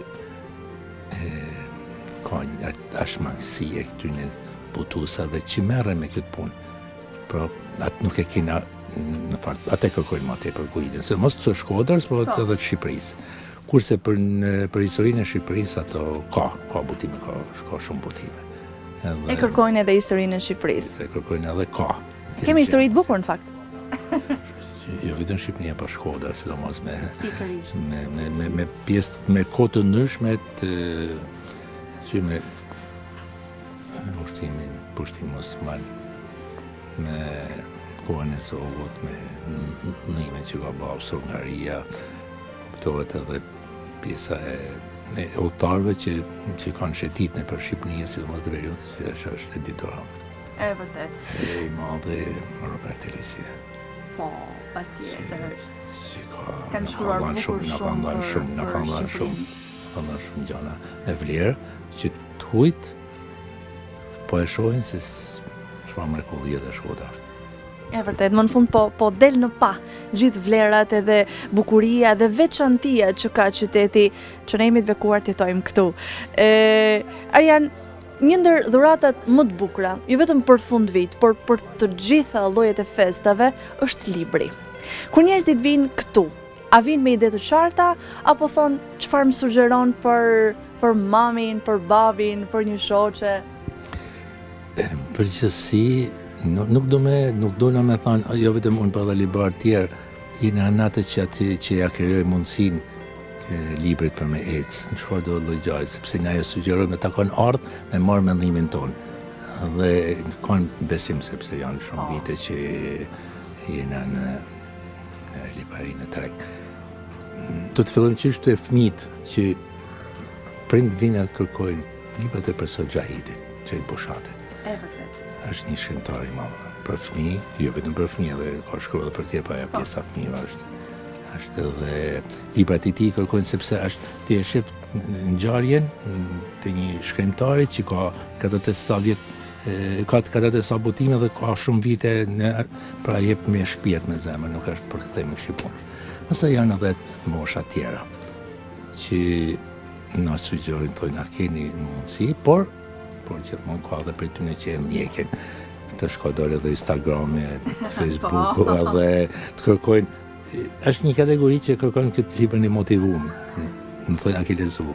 ka një ashmangësi e këtyre botuesave që merren me këtë punë. Pra atë nuk e kena në fakt, atë kërkojnë më tepër kujdes, mos të Shkodrës, por edhe të Shqipërisë. Kurse për historinë e Shqipërisë ato ka butime, ka shumë butime. E kërkojnë edhe historinë e Shqipërisë. E kërkojnë edhe ka. Kemi histori të bukur në fakt. Jo vetëm Shqipënia, pa Shkoda, sidomos me pjesë me kohë të ndryshme që me pushtimin osman, me kohën e Zogut, me ndihmën që ka bërë Austro-Hungaria, kuptohet edhe pjesa e udhëtarëve që kanë shëtit në për Shqipënia, sidomos në periudhë që është editora. E vërtet. E i madhe Robert Elisia. Po, patjetër. Kanë shkruar bukur shumë për Shqipërinë. Në kanë shumë gjëra me vlerë që të hujt po e shohin se çfarë mrekullie dhe Shkoda. E vërtet, më në fund po del në pa gjithë vlerat edhe bukuria dhe veçantia që ka qyteti që ne jemi të bekuar të jetojmë këtu. Arjan, një ndër dhuratat më të bukura, jo vetëm për fund vit, por për të gjitha llojet e festave, është libri. Kur njerëzit vinë këtu, a vinë me ide të qarta apo thon çfarë më sugjeron për mamin, për babin, për një shoqe? Përgjithësi, nuk do na me thonë, jo vetëm unë për dhe librar tjerë, jene anatë që ja krijoj mundësinë librit për me ecë, në çfarë do lloj gjaje, sepse na jo sugjerojmë ta kanë ardhë me marrë mendimin tonë. Dhe kanë besim sepse janë shumë vite që jena në librarinë e Treg. Do të fillojmë çështën e fëmijët që prind vinë kërkojnë librat e profesor Gjahidit, që i Bushatit. E vërtet. Është një shkrimtar i madh për fëmijë, jo vetëm për fëmijë, edhe ka shkruar edhe për tjerë, pa pjesa fëmijëve është edhe librat e tij kërkojnë sepse ti e shef ngjarjen të një shkrimtari që ka 40 sa vjet, ka 40 sa botime dhe ka shumë vite pra jep me shpirt me zemër, nuk është për kthim në shqiptar. Nëse janë edhe mosha tjera që na sugjerojnë, thonë na keni mundësi, por gjithmonë ka edhe për tyne që e ndjekin. Të shkodojnë edhe Instagrami, Facebooku, edhe të kërkojnë. Është një kategori që kërkojnë këtë libër një motivum. Më thonë, a ke lezu.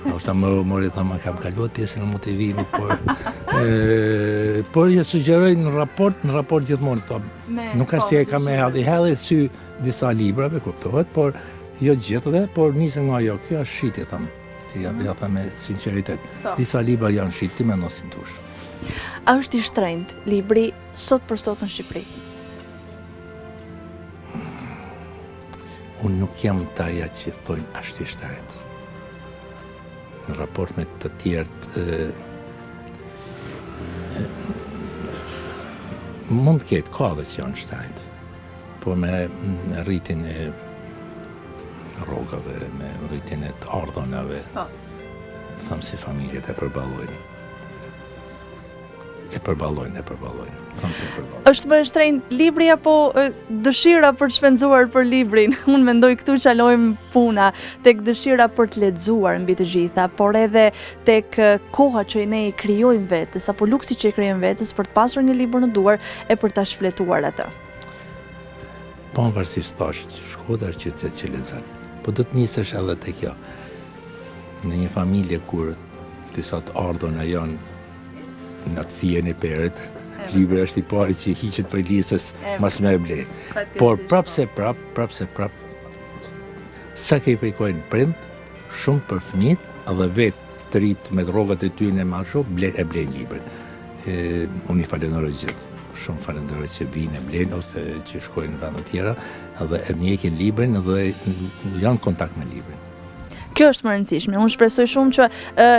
Nështë më mori thama, kam kaluat pjesën e motivimit, por je sugjerojnë në raport gjithmonë. Nuk është si e ka me hedhe sy disa librave, kuptohet, por jo gjithëve, por nisën nga jo, kjo është shqitje, thamë. Ja me sinceritet. Disa libra janë shqit, ti me nosin dush. A është i shtrenjtë libri sot për sot në Shqipëri? Unë nuk jam taja që thojnë është i shtrenjtë. Në raport me të tjertë, mund të ketë ka dhe që janë shtrenjtë, por me rritin e rrogave, me rritin e të ardhonave, thamë si familjet e përballojnë. E përballojnë. Është më shtrenjtë libri apo dëshira për të shpenzuar për librin? Unë mendoj këtu qalojmë puna tek dëshira për të lexuar mbi të gjitha, por edhe tek koha që ne i krijojmë vetes apo luksi që i krijojmë vetes për të pasur një libër në duar e për ta shfletuar atë. Po pavarësisht tash Shkoda është qytet që lexon. Po do të nisesh edhe te kjo. Në një familje kur disa të ardhurna janë në të fijen e perët, libri është i pari që hiqet për listës mas me e ble. Por prapse prap, sa ke i pejkojnë prind, shumë për fëmijët, edhe vetë të rritë me drogat e tyre më shumë, e blejnë librin. Unë i falenderoj gjithë. Shumë falenderoj që vinë e blenë ose që shkojnë në vende tjera edhe e ndjekin librin dhe janë kontakt me librin. Kjo është më rëndësishme. Unë shpresoj shumë që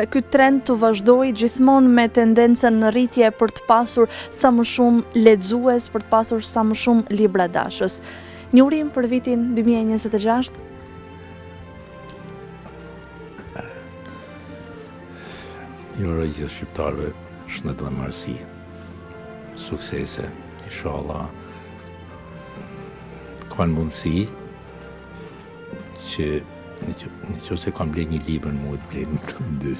ky trend të vazhdojë gjithmonë me tendencën në rritje për të pasur sa më shumë lexues, për të pasur sa më shumë libra dashës. Një urim për vitin 2026? Ju uroj gjithë shqiptarëve shëndet dhe mërësi, suksese, inshallah, kanë mundësi që në që se kam blej një libër në muet blej në dy.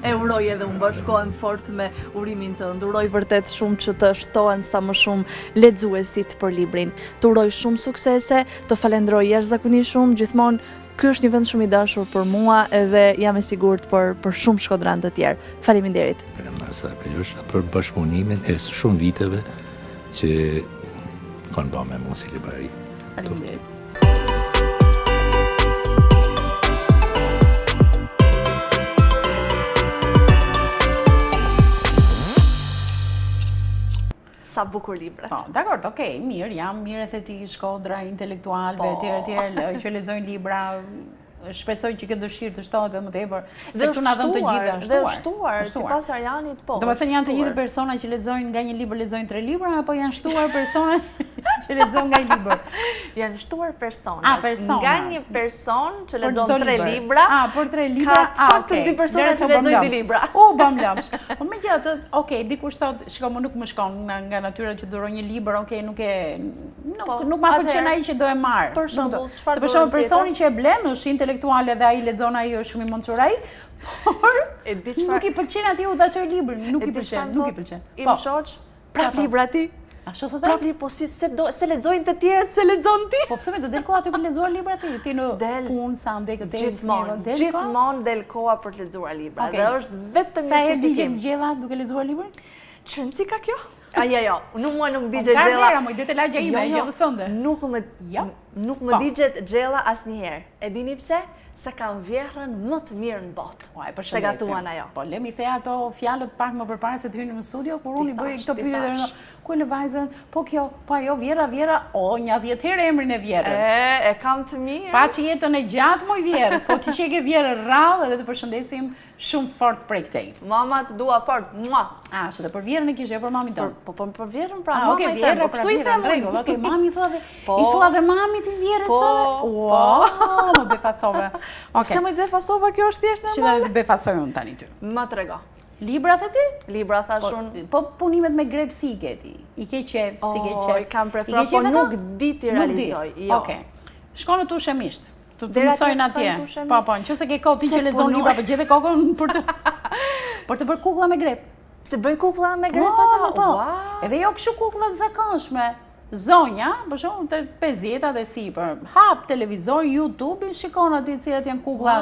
E uroj edhe unë bashkohem fort me urimin të uroj vërtet shumë që të shtohen sa më shumë lexuesit për librin. Të uroj shumë suksese, të falenderoj jashtëzakonisht shumë, gjithmonë ky është një vend shumë i dashur për mua edhe jam e sigurt për shumë shkodran të tjerë. Faleminderit. Për bashkëpunimin e shumë viteve që kanë bërë me mua si libari. Faleminderit. Sa bukur libra. Po, dakord, okay, mirë, jam mirë estetik, shkodra, intelektualve, etj, që lexojnë libra, shpresoj që këtë dëshirë të shtohet dhe më tepër, se këtu na dhënë të gjitha shtuar, sipas Arjanit, po. Domethënë janë të gjithë persona që lexojnë nga një libër, lexojnë 3 libra, apo janë shtuar persona që lexojnë nga një libër? Janë shtuar persona. Nga një person që lexon 3 libra. Për 3 libra. Ka pak të 2 persona që lexojnë 2 libra. Bam lamsh. Po megjithatë, okay, dikush thotë, shikoj, më nuk më shkon nga natyra që duroj një libër, okay, nuk ma pëlqen ai që do e marr. Për shembull, çfarë? Për shembull, personi që e blen është intelektuale dhe ai lexon, ai është shumë i mençur ai, por nuk i pëlqen atij u dashoj librin, nuk i pëlqen. Po. Shoq, prap libra ti. Ashtu thotë? Prap libra, po se lexojnë të tjerët, se lexon ti. Po pse më do del koha ti për lexuar libra ti? Ti në punë sa ndek të gjithmonë del koha për të lexuar libra. Dhe është vetëm justifikim. Sa herë digje gjella duke lexuar librin? Çrëndsi ka kjo? Jo, nuk digje gjella. Garnera, më do të lajë ime, gjellë sonde. Nuk më digjet gjella asnjëherë. E dini pse? Se kam vjerën më të mirë në botë. Se gatuan ajo. Po, le mi the ato fjalët pak më përpara se të hynë në studio, kur unë i bëj këto pyetje dhe ku e lëvajzën, po kjo, po ajo Vjera, një 10 herë emrin e Vjerës. E kam të mirë. Pa që jetën e gjatë moj Vjerë, po ti që ke Vjerë rrallë edhe të përshëndesim shumë fort prej këtej. Mama të dua fort, mua. Që dhe për Vjerën e kishe, për mami tonë. Po për Vjerën pra, mama i temë, po kështu i themë. Okej, mami thua dhe mami të Vjerës sëve. Më befasove. Pse më befasova, kjo është thjesht normale? Që dhe befasoj unë tani ty. Ma trego. Libra the ti? Libra thash unë. Po punimet me grep si ke ti? I ke qef, si ke qef? I kam preferuar, po nuk di ti realizoj. Okej. Shko në tushë misht. Të mësojnë atje. Po, nëse ke kohë ti që lexon libra, po gjethe kokën për të bërë kukulla me grep. Se bëjnë kukulla me grep ata? Po. Edhe jo kështu kukulla të zakonshme. Zonja, për shumë të 50 dhe si për hap televizor, YouTube-in, shikon ati cilat janë kukulla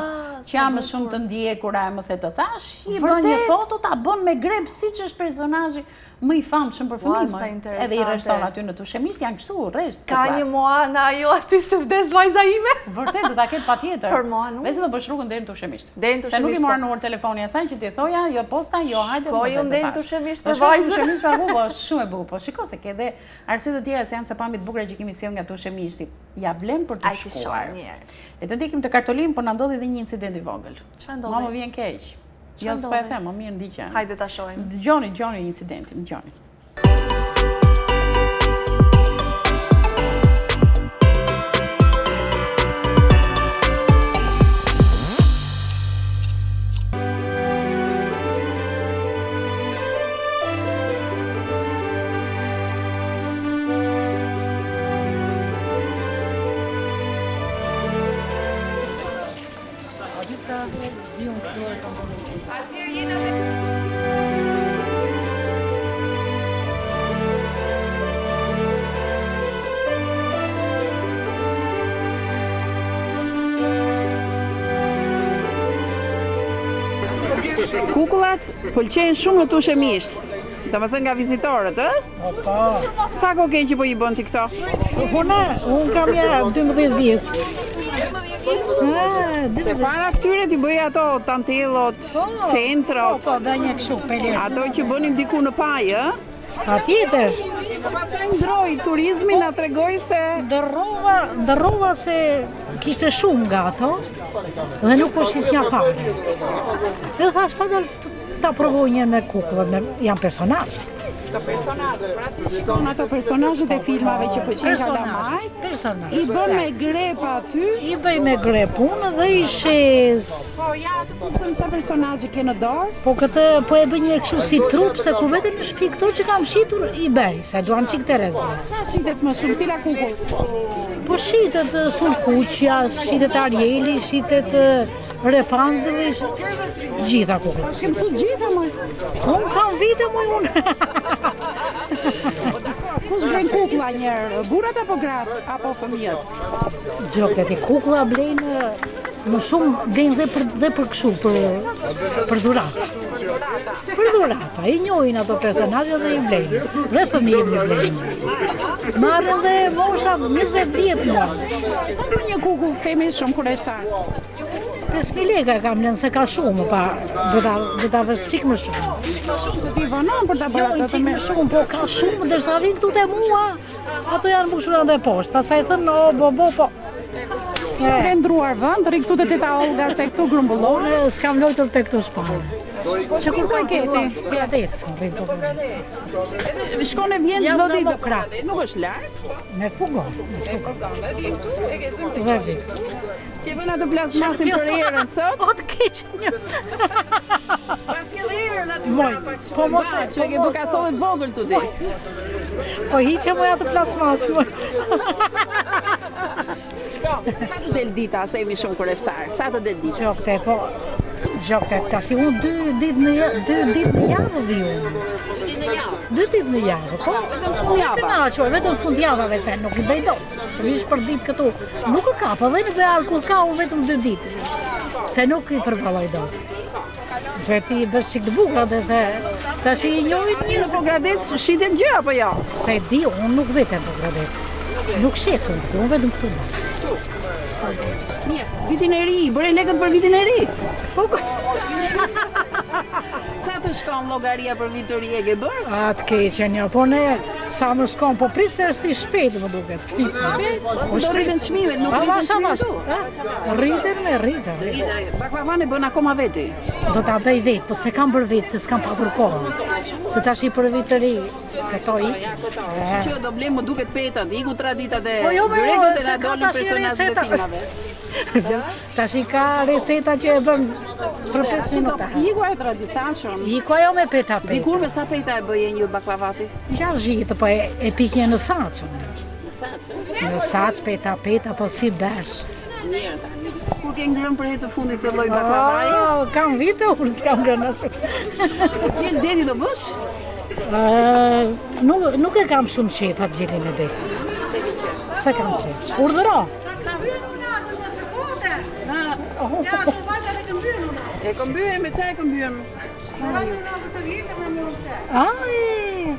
që janë më shumë të ndjekura e më the të thash, i bën një foto, ta bën me grep si që është personazhi më i famshëm për fëmijë. Edhe i rreshton aty në tushemisht, janë kështu rresht. Ka një Moana ajo aty se vdes vajza ime? Vërtet, do ta ketë patjetër. Për Moanu. Vese do bësh rrugën deri në tushemisht. Se nuk i morën numër telefoni asaj që ti thoja, jo posta, jo hajde. Po ju deri në tushemisht për vajzën. Tushemisht pa bukur, është shumë e bukur. Po shiko se ke edhe arsye të tjera se janë sa pamit bukura që kemi sjell nga tushemishti. Ja vlen për të shkuar. Le të ndikim te Kartolin, por na ndodhi edhe një incident i vogël. Çfarë ndodhi? Mama vjen keq. Jo s'po e them, më mirë ndiqja. Hajde ta shohim. Dëgjoni incidentin, dëgjoni. Kukullat pëlqejnë shumë në tushemisht. Do më thënë nga vizitorët, Po. Sa ko ke që po i bën ti këto? Unë kam ja 12 vjetë. Se para këtyre ti bëj ato tantellot, centrot. Po, dhe një kështu, pelerë. Ato që bënim diku në pajë, Patjetër. Pastaj ndroi turizmin, na tregoi se ndërrova se kishte shumë nga ato dhe nuk po shisja fare. Dhe thash pa ta provoj një me kukullë, janë personazhe. Këto personazhe, pra ti shikon ato personazhet e filmave që pëlqejnë kalamajt, i bën me grep aty, i bëj me grep unë dhe i shes. Po ja, të kuptoj çfarë personazhi ke në dorë. Po këtë po e bëj një kështu si trup, se kur vete në shtëpi këto që kam shitur i bëj, se duan çik Terezi. Çfarë shitet më shumë, cila kukull? Po shitet Sulkuqja, shitet Arieli, shitet Repanzëve, gjitha kukull. S'kem su gjitha më. Unë kam vite më unë. Ku Kush blen kukulla njerë, burat apo gratë, apo fëmijët? Gjokët e kukulla blenë më shumë blenë dhe për këshu, për dhurata. Për dhurata, i njohin ato personazhe dhe i blenë, dhe fëmijët i blenë. Marrën dhe mosha 20 vjetë më. Sa për një kukull themi shumë kureshtar? 5.000 leka kam lënë se ka shumë, pa, do ta vësh qik më shumë. Ka shumë se ti vonon për ta bërë ato të qik më shumë, po ka shumë, dërsa vinë tute mua, ato janë bushura dhe poshtë, pasaj thënë, o, bo. Ke ndruar vënd, rri këtu të teta Olga, se këtu grumbullonë? Unë s'kam lojtur për këtu shpanë. Që kur ka keti? Gradecë, rri për Edhe shkon e vjen çdo ditë, nuk është lartë? me fugon. E ke zënë të Ke vënë atë plasmasin për erën sot? O të keqë një. Pas ke dhe erën aty Moj, po mos e që e ke bukasollet vogël tu ti. Po hiqe moj atë plasmas, moj. Sa të del dita, se jemi shumë kureshtar, sa të del dita? Gjokte, tash unë 2 ditë në javë vi unë. 2 ditë në javë, po? Vetëm fundjavave se nuk i bëj dot. Vish për ditë këtu. Nuk e kap, edhe në vear kur ka unë vetëm 2 ditë. Se nuk i përballoj dot. Veti bësh çik të bukur atë se tash i njohit Në Pogradec shiten gjë apo jo? Se di, unë nuk vetem për Pogradec. Nuk shesëm, unë vetëm këtu. Mirë, vitin e ri, bëre lekët për vitin e ri. Po, Sa të shkon llogaria për vitin e ri e ke bërë? atë keqen jo, po ne sa më shkon, po prit se është i shpejt më duket. Po do rriten çmimet, nuk rriten çmimet tu. Rriten. Baklavan e bën akoma veti. Do ta bëj vetë, po se kam bërë vetë, se s'kam patur kohë. Se tash i për vit të ri, këto i. Që do blem më duket petat, iku traditat e Po jo, byrekut e se na ka dolën tash personazhet e receta. filmave. Tash i ka receta që e bën për 5 minuta. Iku e traditashëm. Iko ajo me peta. Dikur me sa peta e bëje një baklavati? 6 po e pikje në saç. Në saç, Në saç peta, po si bash. mirë tani. Kur ke ngrënë për herë të fundit të lloj baklavaj? Kam vite unë s'kam ngrënë ashtu. Gjel deti do bësh? Nuk e kam shumë qef atë gjelin e detit. Se kam qef. Urdhëro. E këmbyen, me çaj këmbyen. Ai.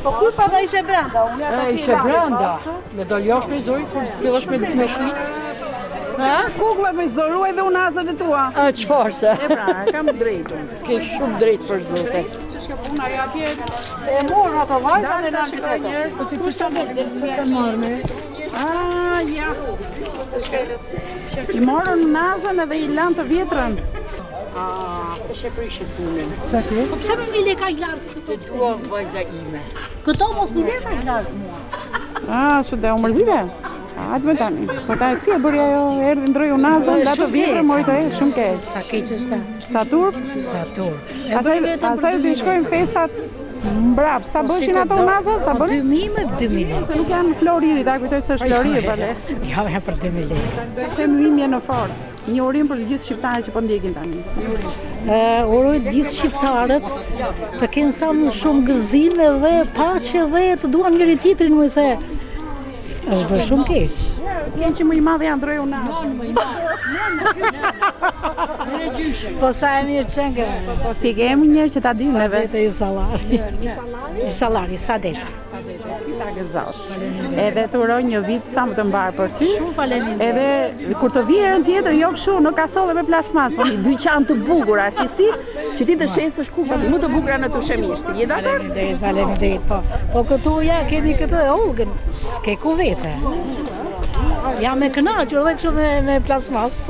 Po kur pa dhe ishe brenda? Ishe brenda. Me do ljosh me zoj, kur fillosh me shlit. Kuklla me zoru edhe unazat e tua. Qfarë se? E pra, kam drejtun. Ke shumë drejt për zote. Që shka puna ja atje? E morë ato vajzat e Ta shikoj njerë. Po ti kushta me të marme. Ja. I morën unazën edhe i lanë të vjetrën. Të sheprishe punin. Po pse me mi leka i lartë? Të dua vajza ime. Këto mos mi leka i lartë mua. Shu dhe u mërzite? Hajtë me tani. Po ta si e bëri ajo, erdhi ndroi unazën, la të vjetrën, mori të re, shumë keq. Sa keq është? Sa turp? Sa turp. Asaj të shkojnë festat mbrap. Sa bëshin ato unazat? Sa bën? 2.000 me 2.000. Se nuk janë floriri, ta kujtoj se është floriri, vale. Ja, për 2.000 lekë. Do të them dhimbje në forcë. Një urim për të gjithë shqiptarët që po ndjekin tani. Uroj gjithë shqiptarët të kenë sa më shumë gëzime dhe paqe dhe të duan njëri tjetrin, më se është bërë shumë keq. Kënë që më i madhe janë ndroi unazë. Po sa e mirë qëngë. Po si kemi njerë që ta dinë Sa neve. dete i salari. I salari, sa dete. Ti ta gëzosh. Edhe të uroj një vit sa më të mbar për ty. Shumë faleminderit. Edhe kur të vijë herën tjetër, jo kështu, në kasolle me plasmas, po një dyqan të bukur artistik, që ti të shesësh kupat më të bukura në Tushemisht. Je dakord? Faleminderit, po. Po këtu ja kemi këtë Olgën, s'ke ku vete. Ja me kënaqur dhe kështu me plasmas.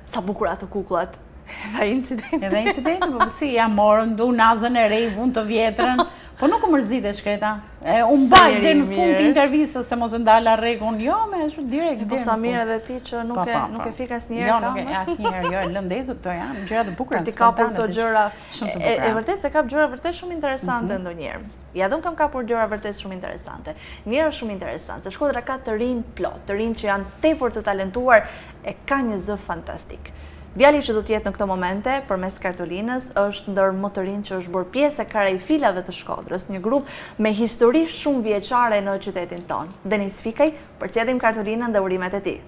Sa bukur ato kukullat. Edhe incidenti. Edhe incidenti, po si ja morën du nazën e rej, vun të vjetrën, Po nuk u mërzite Shkreta. Unë baj dhe në fund të intervjisës se mos e ndala rregun. Jo, me direkt Po sa mirë edhe ti që nuk e fik asnjëherë. Jo, nuk e asnjëherë, jo, lëndezut këto janë gjëra të bukura, ti kapur këto gjëra. E vërtet se kap gjëra vërtet shumë interesante ndonjëherë. Ja dhun kam kapur gjëra vërtet shumë interesante. Njëra shumë interesante, se Shkodra ka të rinj plot, të rinj që janë tepër të talentuar e ka një zë fantastik. Djali që do të jetë në këto momente, përmes kartolinës, është ndër më të rinj që është bërë pjesë e Karajfilave të Shkodrës, një grup me histori shumë vjeçare në qytetin tonë. Denis Fikaj, përcjellim kartolinën dhe urimet e tij.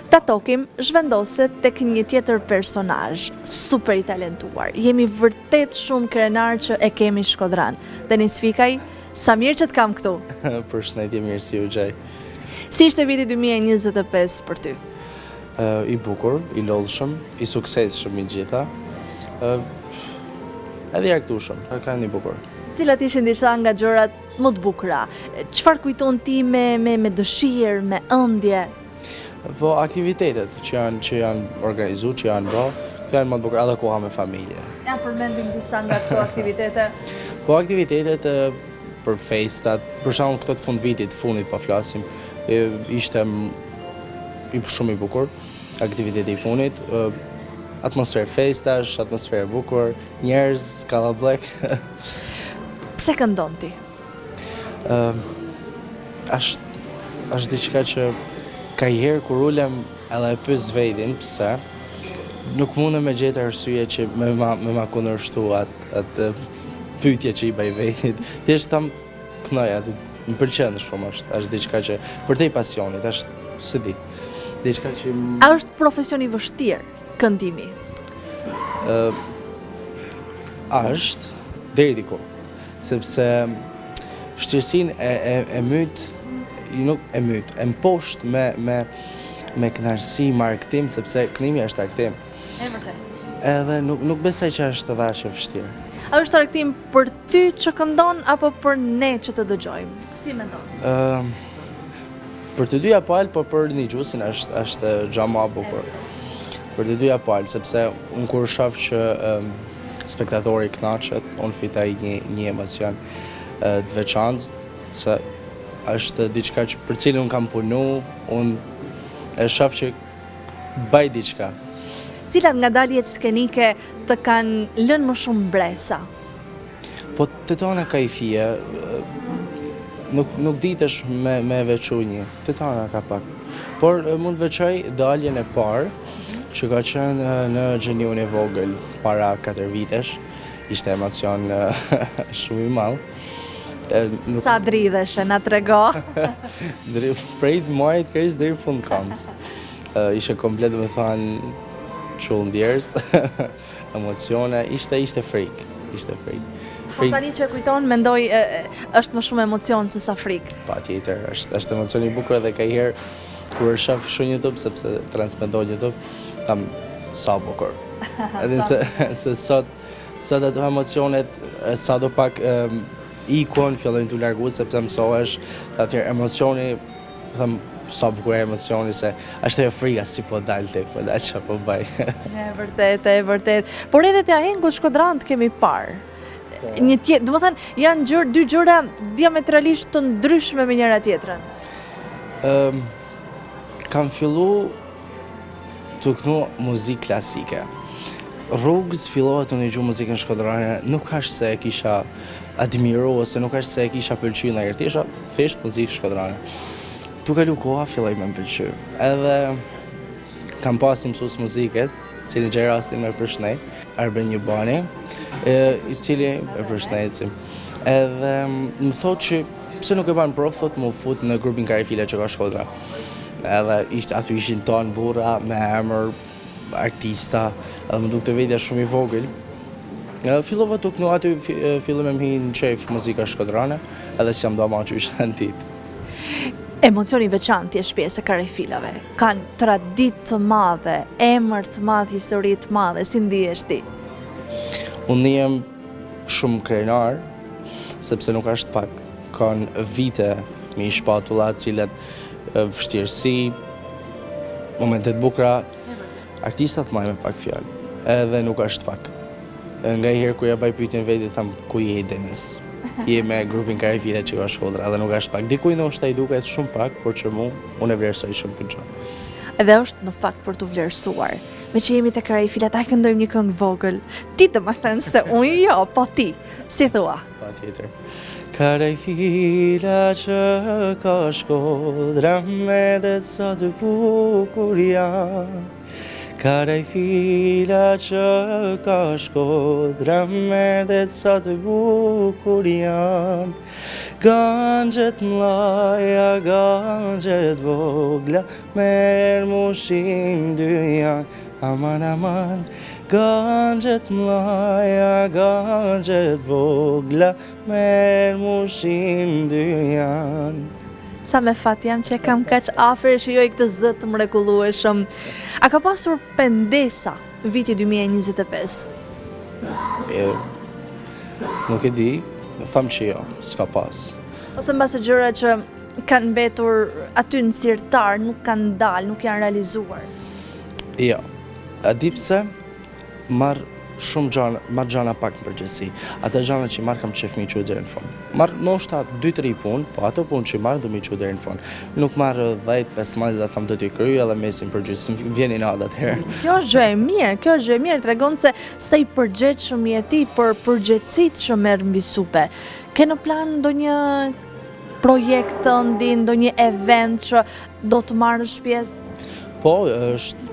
Ta tokim zhvendoset tek një tjetër personazh, super i talentuar. Jemi vërtet shumë krenar që e kemi Shkodran. Denis Fikaj, sa mirë që të kam këtu. Përshëndetje, mirë si u gjej. Si ishte viti 2025 për ty? I bukur, i lodhshëm, i suksesshëm i gjitha. Edhe i arktushëm, ka një bukur. Cilat ishin disa nga gjërat më të bukura? Çfarë kujton ti me dëshirë, me ëndje? Po aktivitetet që janë organizuar, që janë bërë, këto janë më të bukura, edhe koha me familje. Ja përmendim disa nga këto aktivitete. Po aktivitetet për festat, për shembull këto të fundit po flasim, ishte shumë i bukur, aktiviteti i fundit, atmosferë festash, atmosferë e bukur, njerëz, kallabllek. Pse këndon ti? Është diçka që ka herë kur ulem edhe e pyes vetin pse, nuk mundem me gjetë arsye që me ma kundërshtu atë pyetje që i baj vetit. Thjesht tham kënoja, më pëlqen shumë, është diçka që përtej pasionit, është se di. Diçka që A është profesion i vështirë këndimi? Është deri diku, sepse vështirësinë e myt nuk e myt, e mposht me kënaqësi, me arktim, sepse këndimi është arktim. E vërtet. Edhe nuk besoj që është edhe aq e vështirë. A është arktim për ty që këndon apo për ne që të dëgjojmë? Si mendon? Për të dyja palë, po për një gjusin është gjë më e bukur. Për të dyja palë, sepse unë kur shoh që spektatori kënaqet, unë fitoj një emocion të veçantë, se është diçka që për cilën unë kam punu, unë e shoh që bëj diçka. Cilat nga daljet skenike të kanë lënë më shumë mbresa? Po të tona ka i fije, nuk ditesh me veçu një, të tona ka pak. Por mund të veçoj daljen e parë, që ka qenë në Gjeniun e vogël para 4 vitesh, ishte emocion shumë i madh. Sa dridheshe, na trego? Prej muajit kërës deri fund kamës. Ishe komplet, me thanë, qullë ndjerës, emocione, ishte frikë. Po tani që kujton, mendoj është më shumë emocion se sa frikë. Pa tjetër, është emocion i bukur edhe ka herë, kur shoh shumë YouTube, sepse transmeton YouTube, tam sa bukur. Edhe se sot ato emocionet, sa do pak ikon, fillojnë të largu, sepse mësohesh, atëherë emocioni, thëmë, sa bukur e emocioni, se është e frika si po dalë që po baj. E vërtet. Por edhe të ahengu Shkodran të kemi parë. Një tjetë, do më thënë, janë dy gjëra diametralisht të ndryshme me njëra tjetrën. Kam fillu të kënu muzikë klasike. Rrugës fillohet të një gjuhë muzikën shkodrane, nuk është se e kisha admiru, ose nuk është se e kisha pëlqy në gërtisha, thjesht muzikë shkodrane. Tu kalu koha, filloj me më pëlqy. Edhe kam pas një mësus muziket, cili gjej rastin me përshnej, Arben Njubani, i cili e përshnesim. Edhe më thot që, pse nuk e banë prof, thot më fut në grupin Karajfila që ka Shkodra. Edhe aty ishin tonë burra, me emër, artista, edhe më duk të vedja shumë i vogël. Fillova të kënu aty, fillove me hi në qef muzika shkodrane, edhe si jam do ma që ishte në ditë. Emocioni veçantë është pjesë e Karajfilave. Kanë traditë të madhe, emër të madhe, histori të madhe, si ndihesh ti? Unë ndihem shumë krenar, sepse nuk është pak. Kanë vite me i shpatullat cilat vështirësi, momentet bukura, artistat marrin me pak fjalë, edhe nuk është pak. Nga herë kur ja baj pyetjen vetit, tham ku je Denis? Je me grupin Karajfile që ka Shkodra, edhe nuk është pak. Dikuj ndoshta i duket shumë pak, por që unë e vlerësoj shumë këtë gjë. Edhe është në fakt për të vlerësuar. Me që jemi te Karajfile, ta këndojmë një këngë vogël. Ti të më thënë se unë jo, po ti. Si thua? Patjetër. Karajfila që ka Shkodra me dhe sa të bukur janë. Karajfila që ka Shkodra me dhe sa të bukur janë. Gangjet mlaja, gangjet vogla, merë mushim dy janë. Aman, aman, gangjet mlaja, gangjet vogla, merë mushim dy janë. Sa me fat jam që kam kaq afër shijoj këtë zë të mrekullueshëm. A ka pasur pendesa viti 2025? Nuk e di, tham që jo, s'ka pas. Ose mbase gjëra që kanë mbetur aty në sirtar, nuk kanë dalë, nuk janë realizuar? Jo, a di pse? Marr shumë gjana, marr gjana pak në përgjithësi. Ata gjana që marr kam qef mi që deri në fund. Marr ndoshta 2-3 punë, po ato punë që marr do mi që deri në fund. Nuk marr 10-15 dhe tham do t'i kryj edhe mesin përgjithësi, vjeni nada atëherë. Kjo është gjë e mirë, kjo është gjë e mirë, tregon se sa i përgjegjshëm je ti për përgjegjësitë që merr mbi supe. Ke në plan ndonjë projekt të ndin, ndonjë event që do të marrësh pjesë? Po, është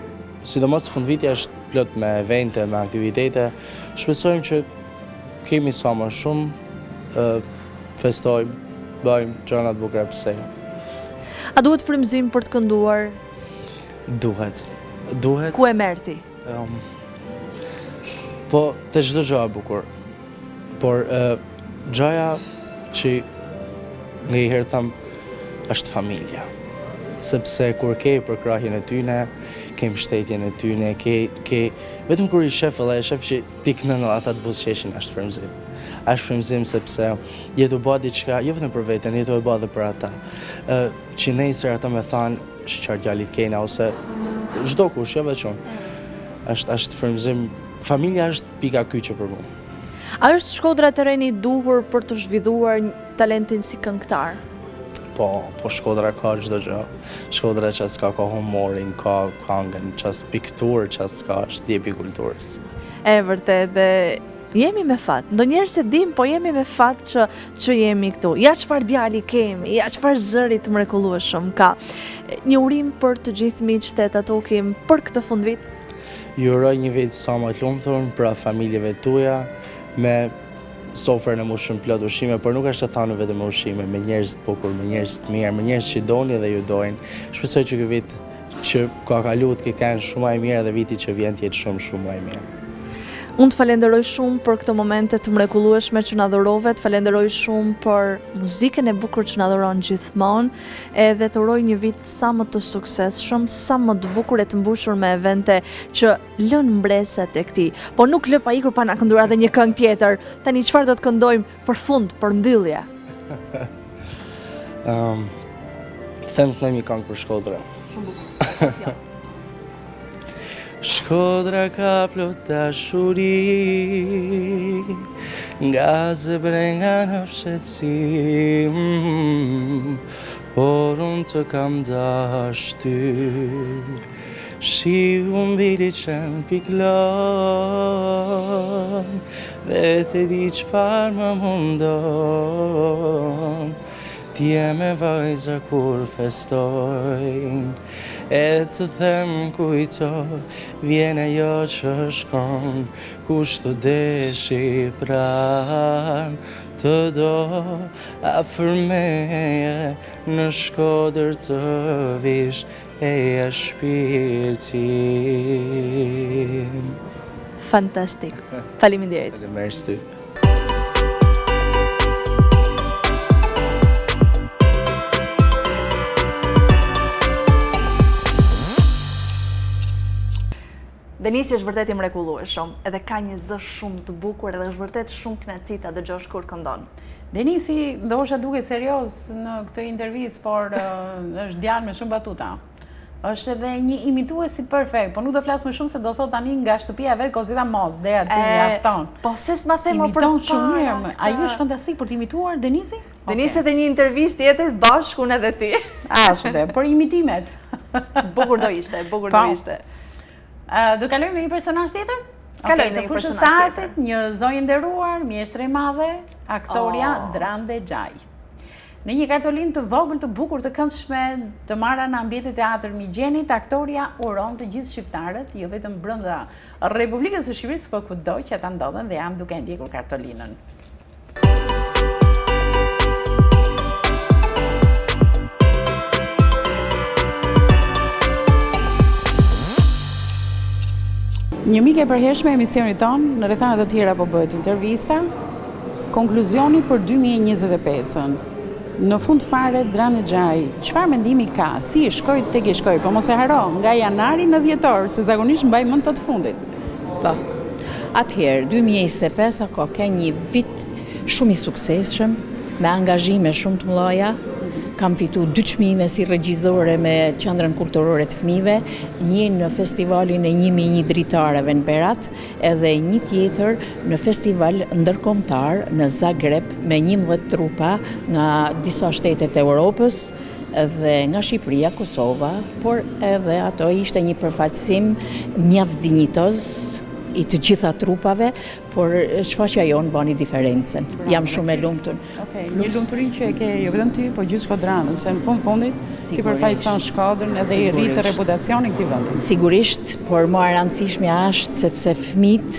sidomos fundvitja është plot me evente, me aktivitete. Shpresojmë që kemi sa më shumë, festojmë, bëjmë gjëra të bukura pse jo. A duhet frymëzim për të kënduar? Duhet. Ku e merr ti? Po, të çdo gjë e bukur. Por gjëja që njëherë tham është familja. Sepse kur ke përkrahjen e tyne, ke mbështetjen e tyne, vetëm kur i shef edhe e shef që ti kënën ata të buzëqeshin, është frymëzim. Është frymëzim sepse jetu bë diçka, jo vetëm për veten, jetu e bë edhe për ata. Që nesër ata më thanë, shiqar djalit kena, ose çdo kush, jo vetëm unë. Është frymëzim, familja është pika kyçe për mua. A është Shkodra terreni i duhur për të zhvilluar talentin si këngëtar? Po Shkodra ka çdo gjë. Shkodra që s'ka humorin, ka këngën, që pikturë, që s'ka është djepi kulturës. E vërtet, dhe jemi me fat. Ndonjëherë se dim, po jemi me fat që jemi këtu. Ja çfarë djali kemi, ja çfarë zëri të mrekullueshëm ka. Një urim për të gjithë miqtë e Tatokim për këtë fundvit? Ju uroj një vit sa më të lumtur për familjeve tuaja, me sofrën e mushën plot ushqime, por nuk është të thënë vetëm me ushqime, me njerëz të bukur, me njerëz të mirë, me njerëz që doni dhe ju dojnë. Shpresoj që ky vit që ka kaluar të kenë shumë më e mirë dhe viti që vjen të jetë shumë më e mirë. Unë të falenderoj shumë për këto momente të mrekullueshme që na dhurove, të falenderoj shumë për muzikën e bukur që na dhuron gjithmonë, edhe të uroj një vit sa më të suksesshëm, sa më të bukur e të mbushur me evente që lën mbreset e këtij. Po nuk lë pa ikur pa na kënduar edhe një këngë tjetër. Tani çfarë do të këndojmë për fund, për mbyllje? Them të një këngë për Shkodrën. Shumë bukur. Shkodra ka plot dashuri, nga zëbrenga në fshetësi, por unë të kam dash ty. Shiu mbili qenë piklon, dhe të di qfar më mundon. T'je me vajza kur festojnë, e të them kujto, vjen ajo që shkon, kush të deshi pran, të do afër meje, në Shkodër të vish e shpirtin. Fantastik. Faleminderit. Faleminderit ty. Denisi është vërtet i mrekullueshëm, edhe ka një zë shumë të bukur edhe është vërtet shumë kënaqësi ta dëgjosh kur këndon. Denisi ndoshta duket serioz në këtë intervistë, por është djalë me shumë batuta. Është edhe një imitues si perfekt, po nuk do flas më shumë se do thot tani nga shtëpia vet Kozita Mos deri aty mjafton. Po se s'ma them më për imiton shumë mirë. Ai është fantastik për të imituar Denisi? Denisi edhe një intervistë tjetër bashkë unë edhe ti. Ashtu, për imitimet. Bukur do ishte, bukur do ishte. Do kalojmë në një personazh tjetër? Kalojmë në një personazh tjetër. Një zonjë nderuar, mjestre e madhe, aktoria Drande Xhaj. Në një kartolinë të vogël të bukur të këndshme të marra në ambientet teatër Migjenit, aktoria uron të gjithë shqiptarët, jo vetëm brenda Republikës së Shqipërisë, por kudo që ata ndodhen dhe janë duke ndjekur kartolinën. Një mike e përhershme e emisionit tonë, në rrethanat të tjera po bëhet intervista, konkluzioni për 2025-ën. Në fund fare, Drande Xhaj, çfarë mendimi ka? Si shkoj tek i shkoj, po mos e haro, nga janari në dhjetor, se zakonisht mbaj mend të fundit. Po. Atëherë, 2025 ka një vit shumë i suksesshëm, me angazhime shumë të mëdha. Kam fitu 2 çmime si regjizore me Qendrën Kulturore të Fëmijëve, një në festivalin e 1001 dritareve në Berat, edhe një tjetër në festival ndërkombëtar në Zagreb me 11 trupa nga disa shtetet e Europës dhe nga Shqipëria, Kosova, por edhe ato ishte një përfaqësim mjaft dinjitoz i të gjitha trupave, por shfaqja jonë bani diferencen. Jam shumë e lumtur. Një lumturi që e ke jo vetëm ty, po gjithë Shkodranën, se në fundit ti përfaqëson Shkodrën edhe i rritë reputacionin këtij vendi. Sigurisht, por më e rëndësishmja është sepse fëmijët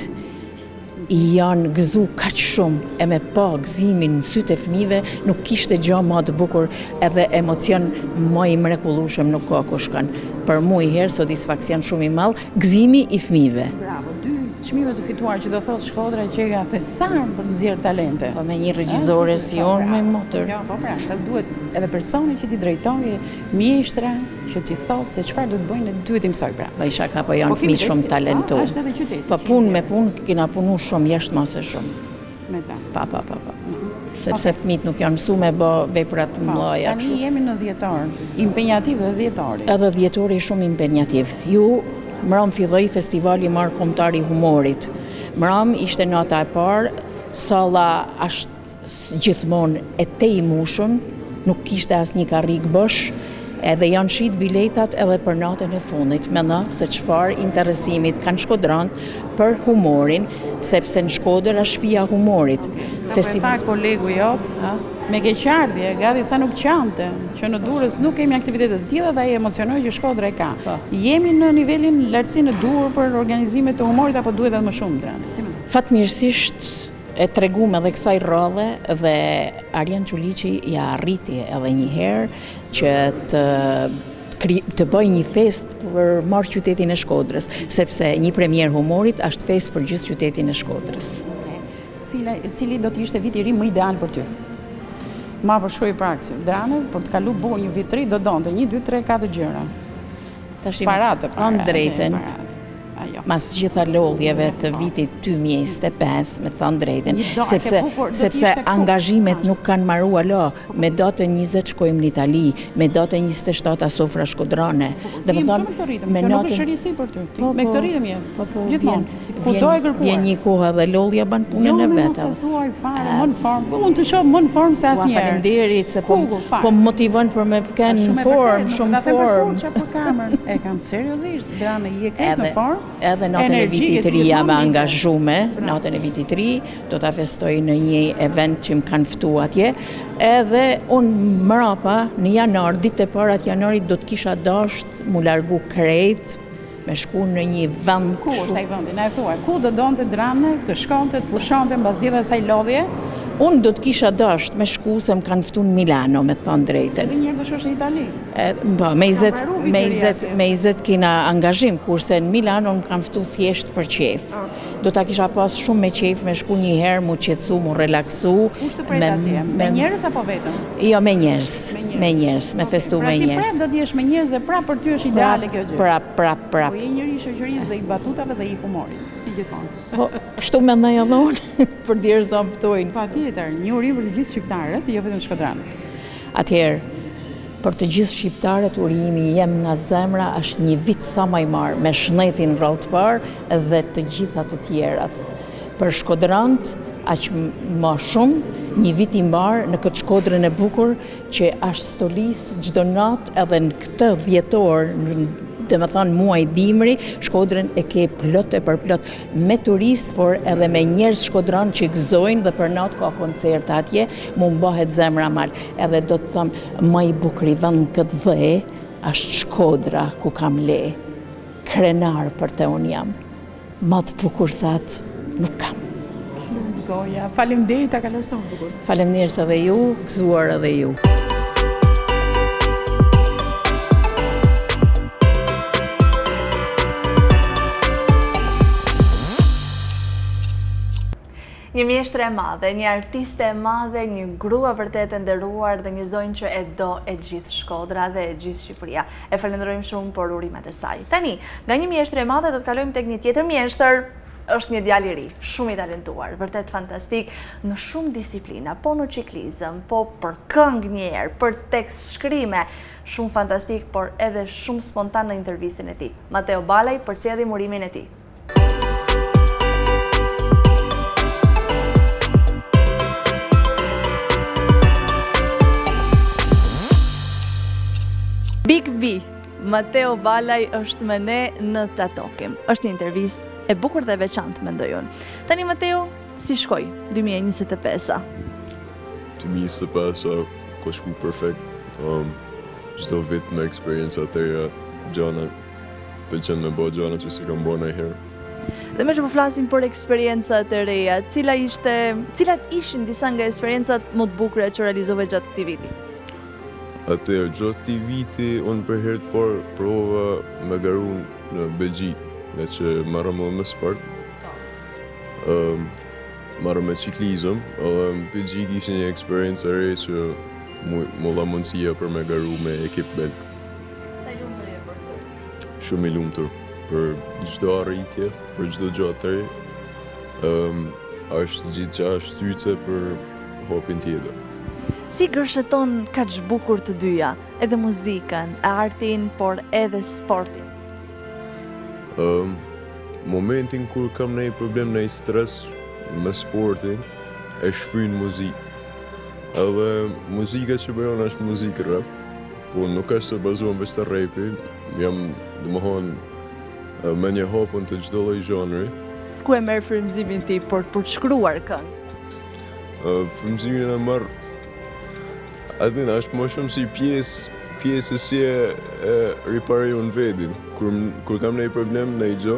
janë gëzu kaq shumë e me pa gëzimin në sytë e fëmijëve, nuk kishte gjë më të bukur edhe emocion më i mrekullueshëm nuk ka ku shkon. Për mua i herë satisfaksion shumë i madh, gëzimi i fëmijëve. Bravo, 2 çmime të fituar që do thotë Shkodra që ka thesar për nxjerr talente. Po me një regjizore si unë me motor. Jo, po pra, sa duhet edhe personi që ti drejtoj, mjeshtra që ti thotë se çfarë do të bëjnë, duhet i mësoj pra. Po isha ka po janë fëmijë shumë talentuar. Është edhe qytet. Po punë me punë kena punu shumë jashtë mase shumë. Me ta. Pa. Sepse fëmijët nuk janë mësuar me bë vepra të mëdha. Tani jemi në dhjetor, impenjativ dhe dhjetori. Edhe dhjetori shumë impenjativ. Mram filloi festivali marrë kombëtar i humorit. Mram ishte nata e parë, salla është gjithmonë e tej mushën, nuk kishte asnjë karrik bosh, edhe janë shit biletat edhe për natën e fundit. Mendo se çfarë interesimit kanë Shkodranët për humorin, sepse në Shkodër është shtëpia humorit. Festival kolegu jot, me keqardhje, gati sa nuk qante, që në Durrës nuk kemi aktivitete të tilla dhe ai emocionoi që Shkodra e ka. Jemi në nivelin lartësinë e duhur për organizimet të humorit apo duhet edhe më shumë Dranë? Fatmirësisht e treguam edhe kësaj rradhe dhe Arjan Çuliçi ja arriti edhe një herë që të bëj një fest për marrë qytetin e Shkodrës, sepse një premier humorit është fest për gjithë qytetin e Shkodrës. Cili do të ishte viti i ri më ideal për ty? Ma përshkruaj praksi. Dranë, për të kalu bukur një vit të ri do donte 1, 2, 3, 4 gjëra. Paratë thonë drejten. Mas gjitha lodhjeve të vitit 2025, me thënë drejten, sepse angazhimet nuk kanë marrua lo, me datën 20 shkojmë në Itali, me datën 27 sofra Shkodrane. Ti mëson këtë ritëm, që nuk është risi për ty, me këtë ritëm jetë, gjithmonë. Vjen një kohë dhe lodhja ban punën e vetë. Jo, më se thuaj fare, më në formë, po unë të shoh më në formë se asnjëherë. Faleminderit se po motivon për me kenë në formë, shumë formë. E kam seriozisht, Dranë, je këtë në formë. Edhe natën e vitit të ri jam e angazhume, natën e vitit të ri, do ta festoj në një event që më kanë ftuar atje, edhe unë mrapa në janar, ditë e para të janarit do të kisha dashur mu largu krejt, me shku në një vend. Ku është ai vendi? Na e thuaj, ku do donte Dranë të shkonte, të pushonte mbas gjithë asaj lodhje? Unë do të kisha dashur me shku se më kanë ftuar në Milano, me thënë drejtën. Edhe një herë do shosh në Itali. Po, me 20 kena angazhim, kurse në Milano më kanë ftuar thjesht për qef. do ta kisha pas shumë me qejf me shku një herë, mu qetësu, mu relaksu. Kush të pret atje? Me njerëz apo vetëm? Jo, me njerëz, me festu me njerëz. Pra ti prap do t'jesh me njerëz dhe prap për ty është ideale kjo gjë. Prap. Po je njëri i shoqërisë dhe i batutave dhe i humorit, si gjithmonë. Po, kështu mendoj edhe unë, për djerë ftojnë. Patjetër, një urim për të gjithë shqiptarët, jo vetëm shkodranët. Atëherë, për të gjithë shqiptarët, urimi jem nga zemra është një vit sa më i marë, me shnetin rrallëpar dhe të gjitha të tjerat. Për shkodranët, aq më shumë, një vit i mbarë në këtë Shkodrën e bukur që është stolis çdo natë edhe në këtë dhjetor, dhe me thonë muaj dimri, Shkodrën e ke plot e përplot me turistë, por edhe me njerëz shkodran që gëzojnë dhe për natë ka koncerte atje, mu mbahet zemra mal. Edhe do të thëmë, më i bukur i vend këtë dhe, është Shkodra ku kam le. Krenar për te unë jam. Ma të bukur sa atë nuk kam. Goja, faleminderit ta kaloj sa më bukur. Faleminderit edhe ju, gëzuar edhe ju. Një mjeshtre e madhe, një artiste e madhe, një grua vërtet e nderuar dhe një zonjë që e do e gjithë Shkodra dhe e gjithë Shqipëria. E falenderojmë shumë për urimet e saj. Tani, nga një mjeshtre e madhe do të kalojmë tek një tjetër mjeshtër, është një djalë i ri, shumë i talentuar, vërtet fantastik në shumë disiplina, po në ciklizëm, po për këngë njerë, për tekst shkrime, shumë fantastik, por edhe shumë spontan në intervistin e tij. Mateo Balaj përcjellim urimin e tij. Big B, Mateo Balaj është me ne në Tatokim. Është një intervistë e bukur dhe veçantë, mendoj unë. Tani Mateo, si shkoj 2025-a? 2025-a ka shku perfekt. Çdo vit me eksperjenca të reja, gjana, pëlqen me bë gjana që si kam bë ndonjëherë. Dhe me që po flasim për eksperiencat e reja, cilat ishin disa nga eksperiencat më të bukura që realizove gjatë këtij viti? Atëherë, gjatë këtij viti, unë për herë të parë prova me garu në Belgjik, nga që marrëm edhe me sport. Marrëm me ciklizëm, edhe në Belgjik ishte një eksperiencë e re që më dha mundësia për me garu me ekip belg. Sa i lumtur je për këtë? Shumë i lumtur për çdo arritje, për çdo gjë të re. Është gjithçka shtyce për hopin tjetër. Si gërsheton kaq bukur të dyja, edhe muzikën, artin, por edhe sportin? Momentin kur kam ndonjë problem, ndonjë stres me sportin, e shfryn muzikë. Edhe muzika që bëjon është muzikë rap, po nuk është të bazuar veç te rapi, jam domethënë me një hapun të çdo lloj zhanri. Ku e merr frymëzimin ti për të shkruar këngë? Frymëzimin e marr Adin, është më shumë si pjesë si e riparoj unë vetin. Kur kam ndonjë problem, ndonjë gjë,